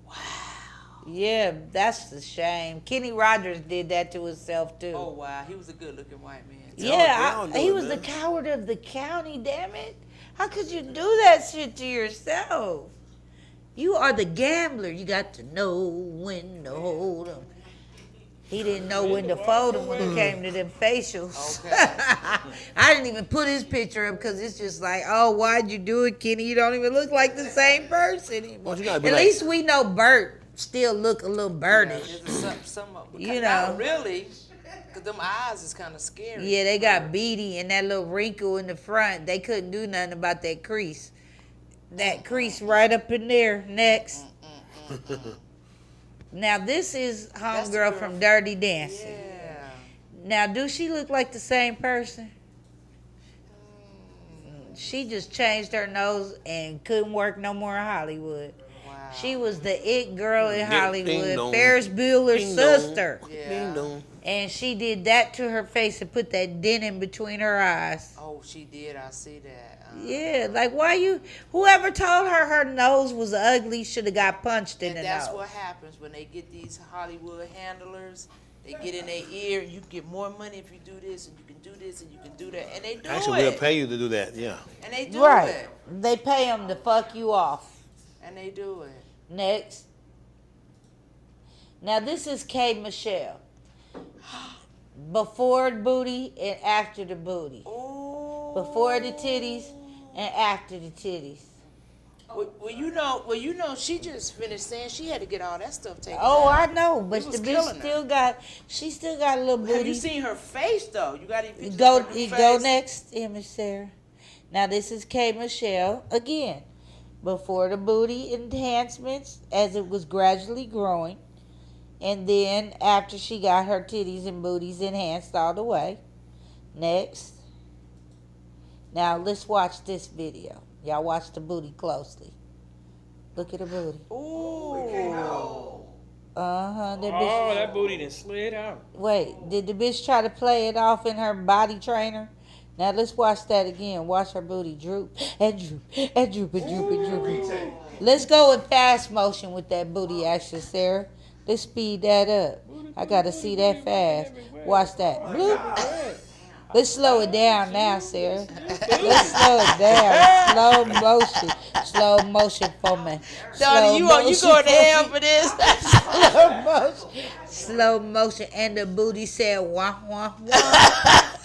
Wow. Yeah, that's a shame. Kenny Rogers did that to himself too. Oh wow, he was a good-looking white man. Yeah, they all he do it, was the man. coward of the county, damn it. How could you do that shit to yourself? You are the gambler. You got to know when to hold 'em. He didn't know when to fold them when it came to them facials. Okay. I didn't even put his picture up because it's just like, oh, why'd you do it, Kenny? You don't even look like the same person anymore. Well, you gotta be At like- least we know Bert still look a little birdish. Some of them. You know. Not really, because them eyes is kind of scary. Yeah, they got beady and that little wrinkle in the front. They couldn't do nothing about that crease. That crease right up in there. Next. Now, this is the homegirl girl from Dirty Dancing. Yeah. Now, do she look like the same person? She just changed her nose and couldn't work no more in Hollywood. Wow. She was the it girl in Ding Hollywood, dong. Ferris Bueller's Ding dong. sister. Yeah. Ding dong. And she did that to her face and put that dent in between her eyes. Oh, she did. I see that. Yeah, like whoever told her nose was ugly should have got punched in And the that's nose. what happens when they get these Hollywood handlers. They get in their ear. You get more money if you do this, and you can do this, and you can do that, and they do Actually, it. we'll pay you to do that. Yeah. And they do Right. it. They pay them to fuck you off. And they do it. Next. Now this is K. Michelle. Before the booty and after the booty. Oh. Before the titties and after the titties. Well, you know, she just finished saying she had to get all that stuff taken Oh, out. I know, but He the was bitch killing her. she still got a little booty. Have you seen her face though? You got any pictures Go, of her new go face? next image, Sarah. Now this is K. Michelle again. Before the booty enhancements, as it was gradually growing, and then after she got her titties and booties enhanced all the way. Next. Now let's watch this video. Y'all watch the booty closely. Look at the booty. Ooh. That bitch. Oh, that booty done slid out. Wait, did the bitch try to play it off in her body trainer? Now let's watch that again. Watch her booty droop and droop and droop and droop and droop. Let's go in fast motion with that booty action, Sarah. Let's speed that up. I gotta see that fast. Watch that. Bloop. Let's slow it down now, Sarah. Let's slow it down. Slow motion. Slow motion for me. Daugne, you going to hell for this? Slow motion. Slow motion. And the booty said, wah, wah, wah.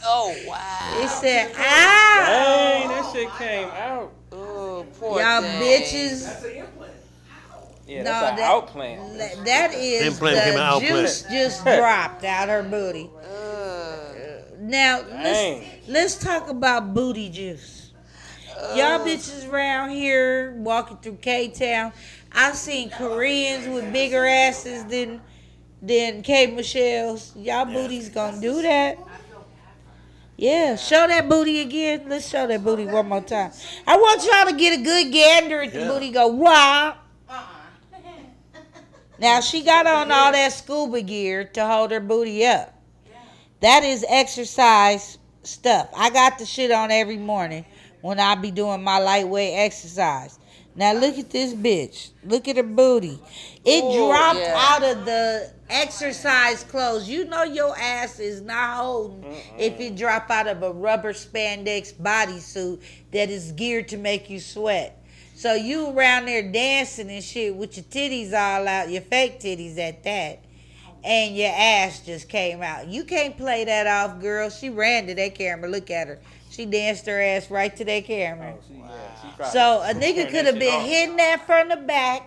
Oh, wow. It said, ow. Dang, that shit came out. Oh, poor Y'all thing. bitches. That's an implant. Yeah, that's an outplant. That is Implant came out the juice just dropped out her booty. Now, let's talk about booty juice. Y'all bitches around here walking through K-Town. I've seen Koreans with bigger asses than K. Michelle's. Y'all booties gonna do that. Yeah, show that booty again. Let's show that booty one more time. I want y'all to get a good gander at the booty. Go, wow. Now, she got on all that scuba gear to hold her booty up. That is exercise stuff. I got the shit on every morning when I be doing my lightweight exercise. Now, look at this bitch. Look at her booty. It dropped out of the exercise clothes. You know your ass is not holding if it drop out of a rubber spandex bodysuit that is geared to make you sweat. So you around there dancing and shit with your titties all out, your fake titties at that, and your ass just came out. You can't play that off, girl. She ran to that camera. Look at her. She danced her ass right to that camera. So a nigga could have been hitting that from the back.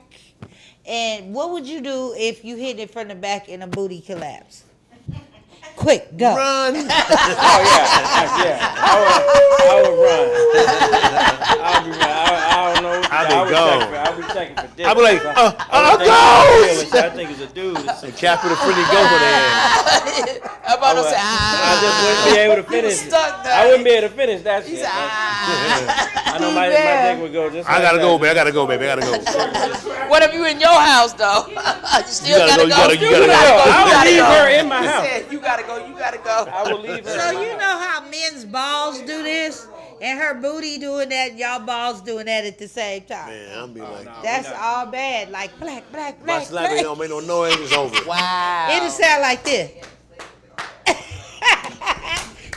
And what would you do if you hit it from the back and a booty collapse? Quick, go. Run. Oh, yeah. I would run. I don't know. I'll be checking for dick. I'll be like, ghost! I think it's a dude. A cat with a pretty ghost on their head. I'm about to say, I just wouldn't be able to finish. I wouldn't be able to finish that shit. I know my dick would go just I gotta go, baby. I gotta go, baby. I gotta go. What if you in your house, though? You still gotta go. You gotta go. I would leave her in my house. You gotta go. You gotta go. I will leave her. So you know how men's balls do this? And her booty doing that, y'all balls doing that at the same time. Man, I'm be like, That's all bad. Like black, black, my black, slapping black. don't make no noise. It's over. Wow. It'll sound like this.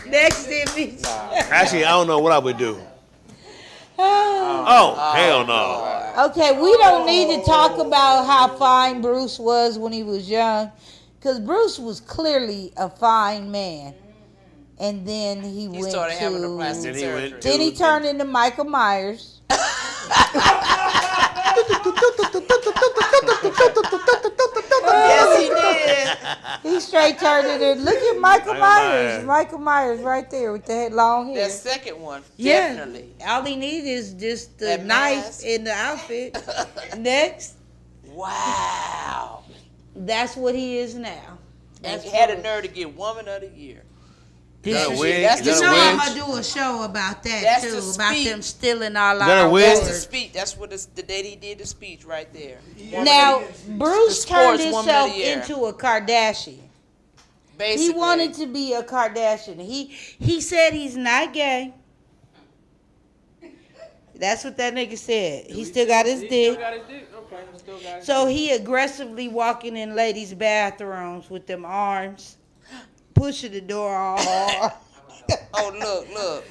Next image. Actually, I don't know what I would do. Oh, hell no. Okay, we don't need to talk about how fine Bruce was when he was young. Because Bruce was clearly a fine man. And then he went started having the to... plastic surgery. Then he turned into Michael Myers. Yes, he did. He straight turned it in. Look at Michael Myers. Michael Myers right there with the long hair. That second one, definitely. Yeah. All he needs is just the That knife mask. in the outfit. Next. Wow. That's what he is now. And had a nerve to get Woman of the Year. Is that a wig? That's Is the that You a know I'm wig? going to do a show about that, That's too. the About speech. them stealing all that a our wig? That's the awards. speech. That's what the day he did the speech right there. Now, Bruce The turned sports woman himself of the year. into a Kardashian. Basically. He wanted to be a Kardashian. He said he's not gay. That's what that nigga said. He still got his dick. So he aggressively walking in ladies' bathrooms with them arms, pushing the door all hard. Oh, look.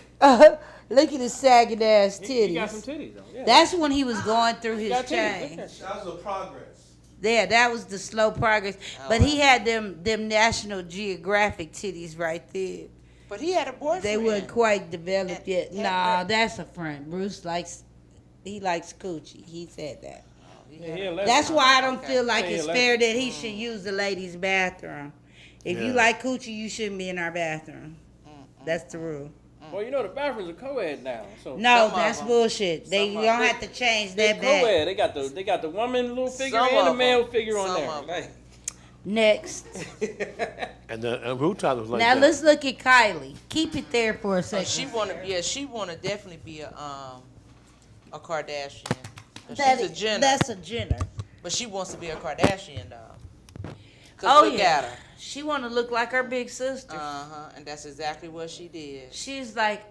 Look at his sagging ass titties. He got some titties though. Yeah. That's when he was going through his Got titties. change. That was a progress. Yeah, that was the slow progress. But he had them National Geographic titties right there. But he had a boyfriend. They weren't quite developed yet. and- Nah, that's a front. Bruce likes coochie. He said that. That's why I don't feel like it's fair that he should use the ladies' bathroom. If you like coochie, you shouldn't be in our bathroom. That's the rule. Well, you know the bathrooms are co-ed now. So No, that's bullshit. You don't have to change they that back. co-ed. They got the woman little figure Some and of the them. male figure on Some there. of them. Like, Next. And the rooftop was like Now that. let's look at Kylie. Keep it there for a second. She wanna definitely be a Kardashian. She's a Jenner. That's a Jenner. But she wants to be a Kardashian though. Cause look at her. She want to look like her big sister. And that's exactly what she did. She's like,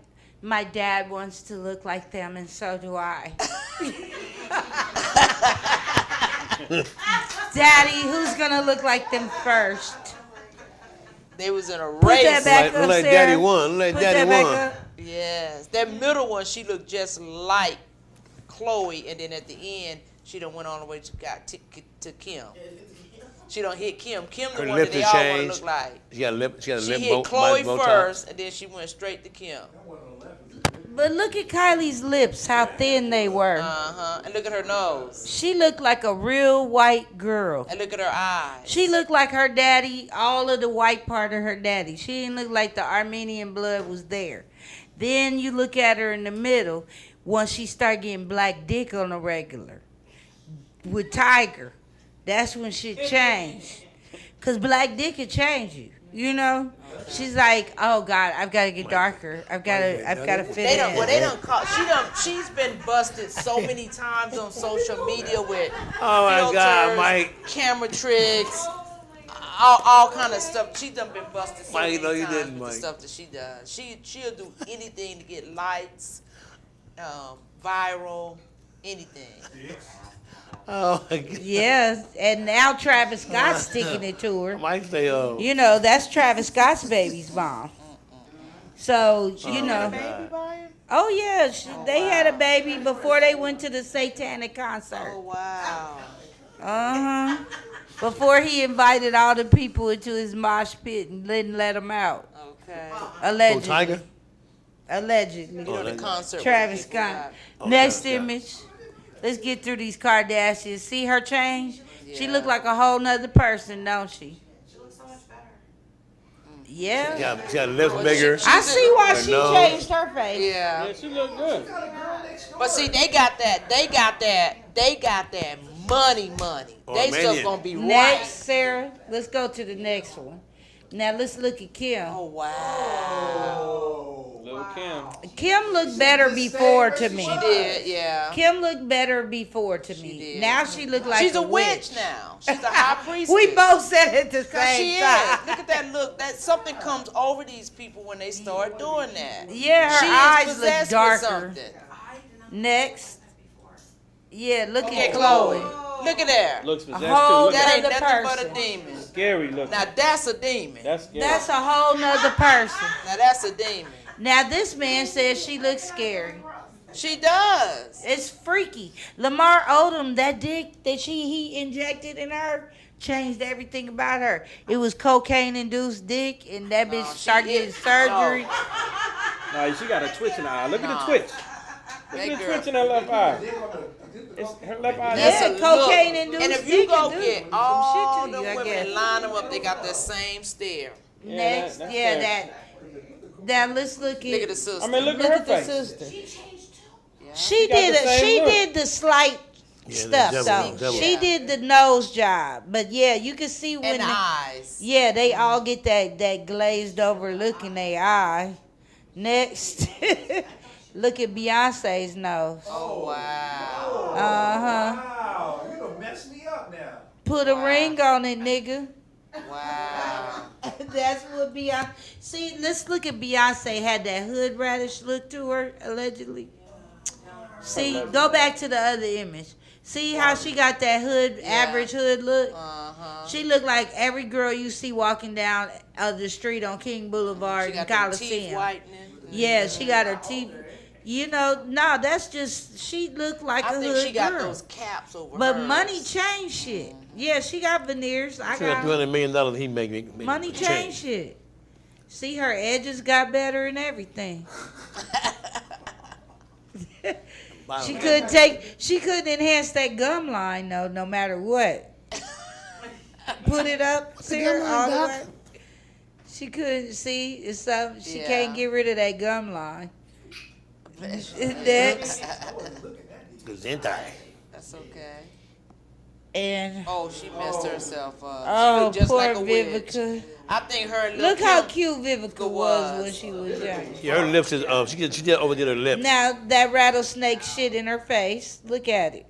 my dad wants to look like them, and so do I. Daddy, who's gonna look like them first? They was in a race. Put that back up, Let Sarah. Daddy won. Let Put Daddy that won. back up. Yes, that middle one, she looked just like Chloe, and then at the end, she done went all the way to Kim. She done hit Kim. Kim the Her one lip that they to all want to change. look like. She got a lip. She got a She lip. hit Chloe Botox. first, and then she went straight to Kim. But look at Kylie's lips, how thin they were. And look at her nose. She looked like a real white girl. And look at her eyes. She looked like her daddy, all of the white part of her daddy. She didn't look like the Armenian blood was there. Then you look at her in the middle, once she start getting black dick on a regular. With Tiger, that's when shit changed. Because black dick can change you. You know, she's like, oh God, I've got to get darker. I've got to fit They don't. in. Well, they don't call. She's been busted so many times on social media with Oh my God, filters, Mike. camera tricks, all kind of stuff. She done been busted so Mike, many no, you times didn't, with Mike. the stuff that she does. She'll do anything to get likes, viral, anything. Oh my God. Yes, and now Travis Scott's sticking it to her. Mike say, You know, that's Travis Scott's baby's mom. So, you know. Baby by him? Oh, yeah. They had a baby before they went to the satanic concert. Oh wow. Uh-huh. Before he invited all the people into his mosh pit and didn't let them out. Okay. Allegedly. Tiger? Allegedly. You know the concert. Travis with people Scott. got- Next yeah. image. Let's get through these Kardashians. See her change? She look like a whole nother person, don't she? She looks so much better. Yeah. She got lips bigger. I see why Her she nose. changed her face. Yeah. Yeah, she look good. But see, they got that money. Oh, They still man. gonna be Next, right. Sarah, let's go to the next one. Now let's look at Kim. Oh wow. Little Kim. Kim looked better before to me. She did, yeah. Kim looked better before to me. did. Now she look like She's a witch now. She's a high priestess. We both said it at the 'Cause she same is. time. Look at that look. That something comes over these people when they start doing that. Yeah, her she eyes is look possessed darker. with something. Next. Yeah, look Look at at Chloe. Chloe. Look at there. Looks possessed too. whole Look That at ain't Another nothing but a person. demon. scary looking. Now that's a demon. That's scary. That's a whole nother person. Now that's a demon. Now this man says she looks scary. She does. It's freaky. Lamar Odom, that dick that he injected in her changed everything about her. It was cocaine induced dick, and that bitch she started getting hit- surgery. Nah, she got a twitch in her eye. Look at Nah. the twitch. Look That at the girl- twitch in her left eye. It's her left eye. Yeah, That's a cocaine look. induced And if you dick go can do get some all shit the to you, I women guess. and line them up, they got that same stare. Yeah, Next, that's yeah, scary. that. Let's look Look at at. the sister. I mean, look Look at at her the face. sister. She changed too. She got the did same she look. did the slight Yeah, stuff the though. devil. She did the nose job, but yeah, you can see when And the eyes. yeah, they all get that glazed over look in their eye. Next, look at Beyonce's nose. Oh wow. Uh-huh. Wow, you done messed me up now. Put a ring on it, nigga. Wow. That's what Beyonce. See, let's look at Beyonce. Had that hood radish look to her, allegedly. See, go back to the other image. See how she got that hood, average hood look? Uh-huh. She looked like every girl you see walking down the street on King Boulevard She in got the teeth Coliseum. whitening. Yeah, she got her teeth. You know, no, that's just, she looked like I a think hood she got girl. those caps over But hers. money changed shit. Yeah, she got veneers. I She got got $200 million. He make money changed shit. See, her edges got better and everything. She couldn't enhance that gum line though, no matter what. Put it up, Sarah, all the way. She couldn't see. It's something she can't get rid of that gum line. Next, Gesundheit. That's okay. and Oh, she messed herself up. She oh, looked just poor like a witch. Vivica. I think her Look how cute Vivica was when she was young. Yeah, her lips is up. She did overdid her lips. Now that rattlesnake shit in her face. Look at it.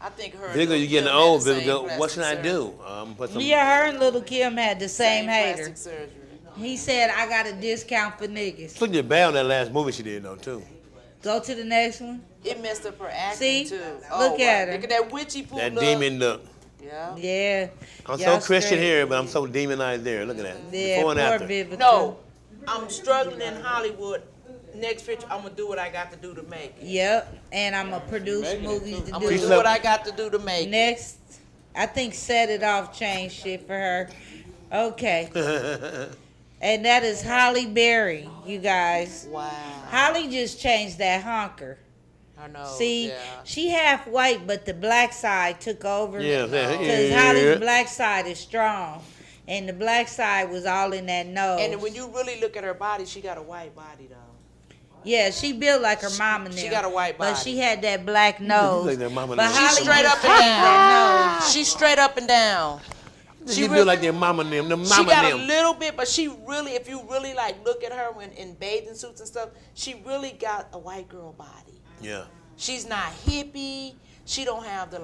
I think her. Vivica, you getting old, Vivica. What should I do? Put some. Yeah, her and Little Kim had the same hater. Plastic surgery. He said, I got a discount for niggas. Look at bad on that last movie she did though too. Go to the next one. It messed up her acting See? too. Look at her. Look at that witchy pool. That demon look. Yeah. Yeah. I'm Y'all so Christian straight. here, but I'm so demonized there. Look at that. Yeah, Before and poor after. Vivica. No, I'm struggling in Hollywood. Next picture, I'm gonna do what I got to do to make it. Yep. And I'm going to produce Making it, movies too. to I'm do. gonna do what I got to do to make it. Next, I think Set It Off changed shit for her. Okay. And that is Holly Berry, you guys. Wow. Holly just changed that honker. I know. See, yeah. she half white, but the black side took over. Yeah, Because Holly's black side is strong. And the black side was all in that nose. And when you really look at her body, she got a white body though. Yeah, she built like her mama now. She got a white body. But she had that black nose. like that mama but now. Holly She's straight just up and had that nose. She's straight up and down. She built like their mama them. The She mama got a them. little bit, but she really, if you really like look at her when in bathing suits and stuff, she really got a white girl body. Yeah. She's not hippie. She don't have the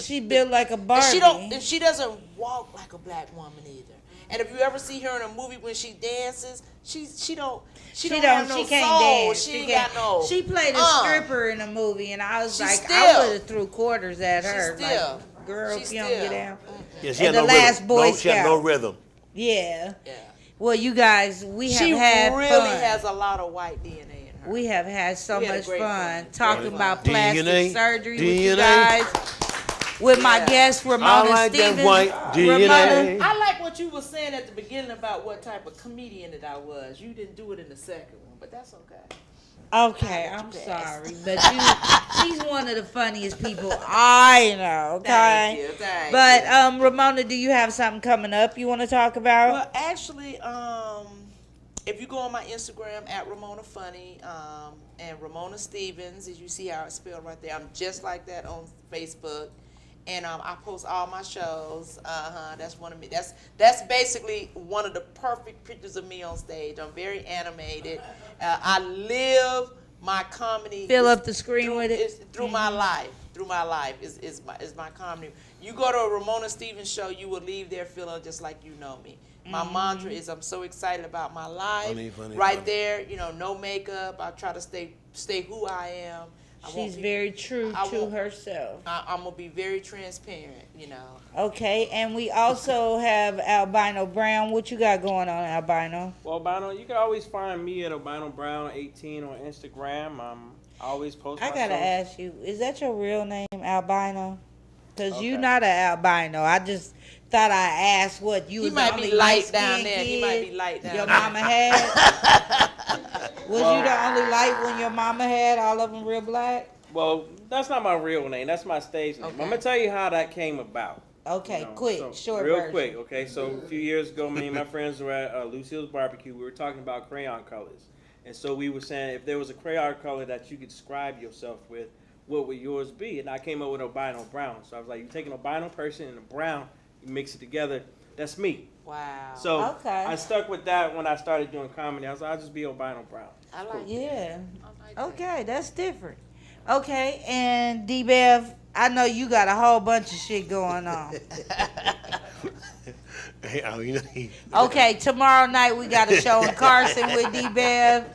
She built like a Barbie. and she doesn't walk like a black woman either. And if you ever see her in a movie when she dances, she don't have no she can't soul. dance. She ain't got no. She played a stripper in a movie, and I was She like, still- I would have threw quarters at her. She still- like, girl, she if you don't still- get down. Yeah, she And had the no last rhythm. Boy She had no Scout. rhythm. Yeah. Yeah. Well, you guys, we have She had really fun. has a lot of white DNA in her. We have had so We had a much great fun fun. talking Great about fun. plastic DNA, surgery with you DNA. guys. With my Yeah. guest, I Ramona like Stephens. that white DNA. Ramona, I like what you were saying at the beginning about what type of comedian that I was. You didn't do it in the second one, but that's okay. okay, I'm sorry, but she's one of the funniest people I know. Okay. Thank But you. Ramona, do you have something coming up you want to talk about? Well, actually, if you go on my Instagram at Ramona Funny and Ramona Stephens, as you see how it's spelled right there, I'm just like that on Facebook, and I post all my shows. That's one of me. That's basically one of the perfect pictures of me on stage. I'm very animated. I live my comedy. Fill up the screen through, with it. it's through my life. Through my life is my comedy. You go to a Ramona Stephens show, you will leave there feeling just like you know me. My mantra is I'm so excited about my life. Funny, right funny. there, no makeup. I try to stay who I am. She's very true to herself. I'm gonna be very transparent. Okay, and we also have Albino Brown. What you got going on, Albino? Well, Albino, you can always find me at Albino Brown 18 on Instagram. I always post. I gotta ask you, is that your real name, Albino? Because you're Okay. not an albino. I just thought I asked what you He was might the be only light down light-skinned there. He kid might be light down your there. mama had. Was you the only light when your mama had all of them real black? Well, that's not my real name. That's my stage name. Okay. I'm gonna tell you how that came about. Okay, quick, so short real version. quick. Okay, so a few years ago, me and my friends were at Lucille's barbecue. We were talking about crayon colors, and so we were saying if there was a crayon color that you could describe yourself with, what would yours be? And I came up with albino brown. So I was like, you take an albino person and a brown, you mix it together. That's me. Wow. So Okay. I stuck with that when I started doing comedy. I was like, I'll just be albino brown. I like Yeah. I like that. Okay, that's different. Okay, and D-Bev, I know you got a whole bunch of shit going on. Okay, tomorrow night we got a show in Carson with D-Bev.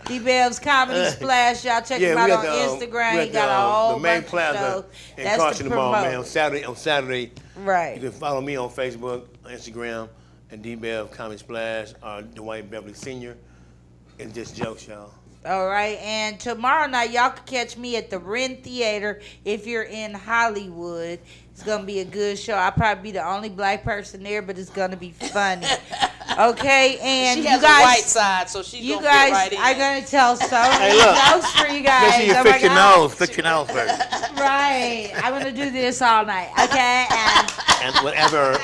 D-Bev's Comedy Splash. Y'all check him out on Instagram. He got a whole the main bunch of plaza shows. in That's Carson to Mall, promote. man. On Saturday, Right. you can follow me on Facebook, Instagram, and D-Bev Comedy Splash, or Dwight Beverly Sr. It's just jokes, y'all. All right, and tomorrow night y'all can catch me at the Wren Theater if you're in Hollywood. It's gonna be a good show. I'll probably be the only black person there, but it's gonna be funny. Okay, and She you has guys, a white side, so she's you gonna guys, fit right in. I'm gonna tell so many look. jokes for you guys. Make sure you Oh fix my your God. nose. Fix your nose first. Right, I'm gonna do this all night. Okay, and And whatever.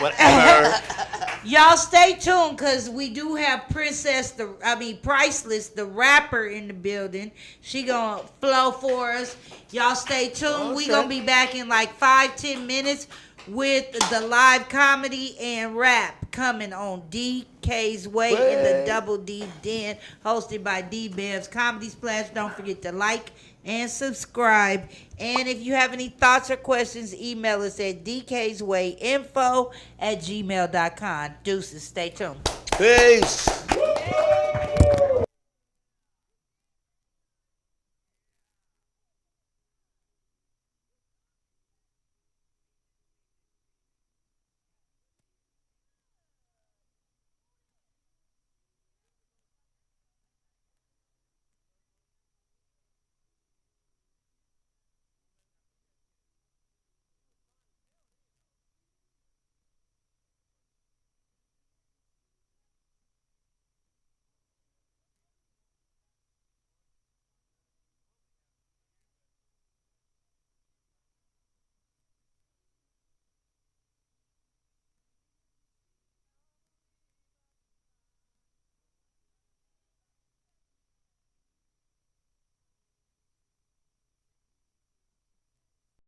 y'all stay tuned because we do have Priceless, the rapper in the building. She gonna flow for us. Y'all stay tuned. We gonna be back in like 5-10 minutes with the live comedy and rap coming on DK's Way in the Double D Den, hosted by D-Bev's Comedy Splash. Don't forget to like and subscribe. And if you have any thoughts or questions, email us at dkswayinfo@gmail.com. Deuces, stay tuned. Peace.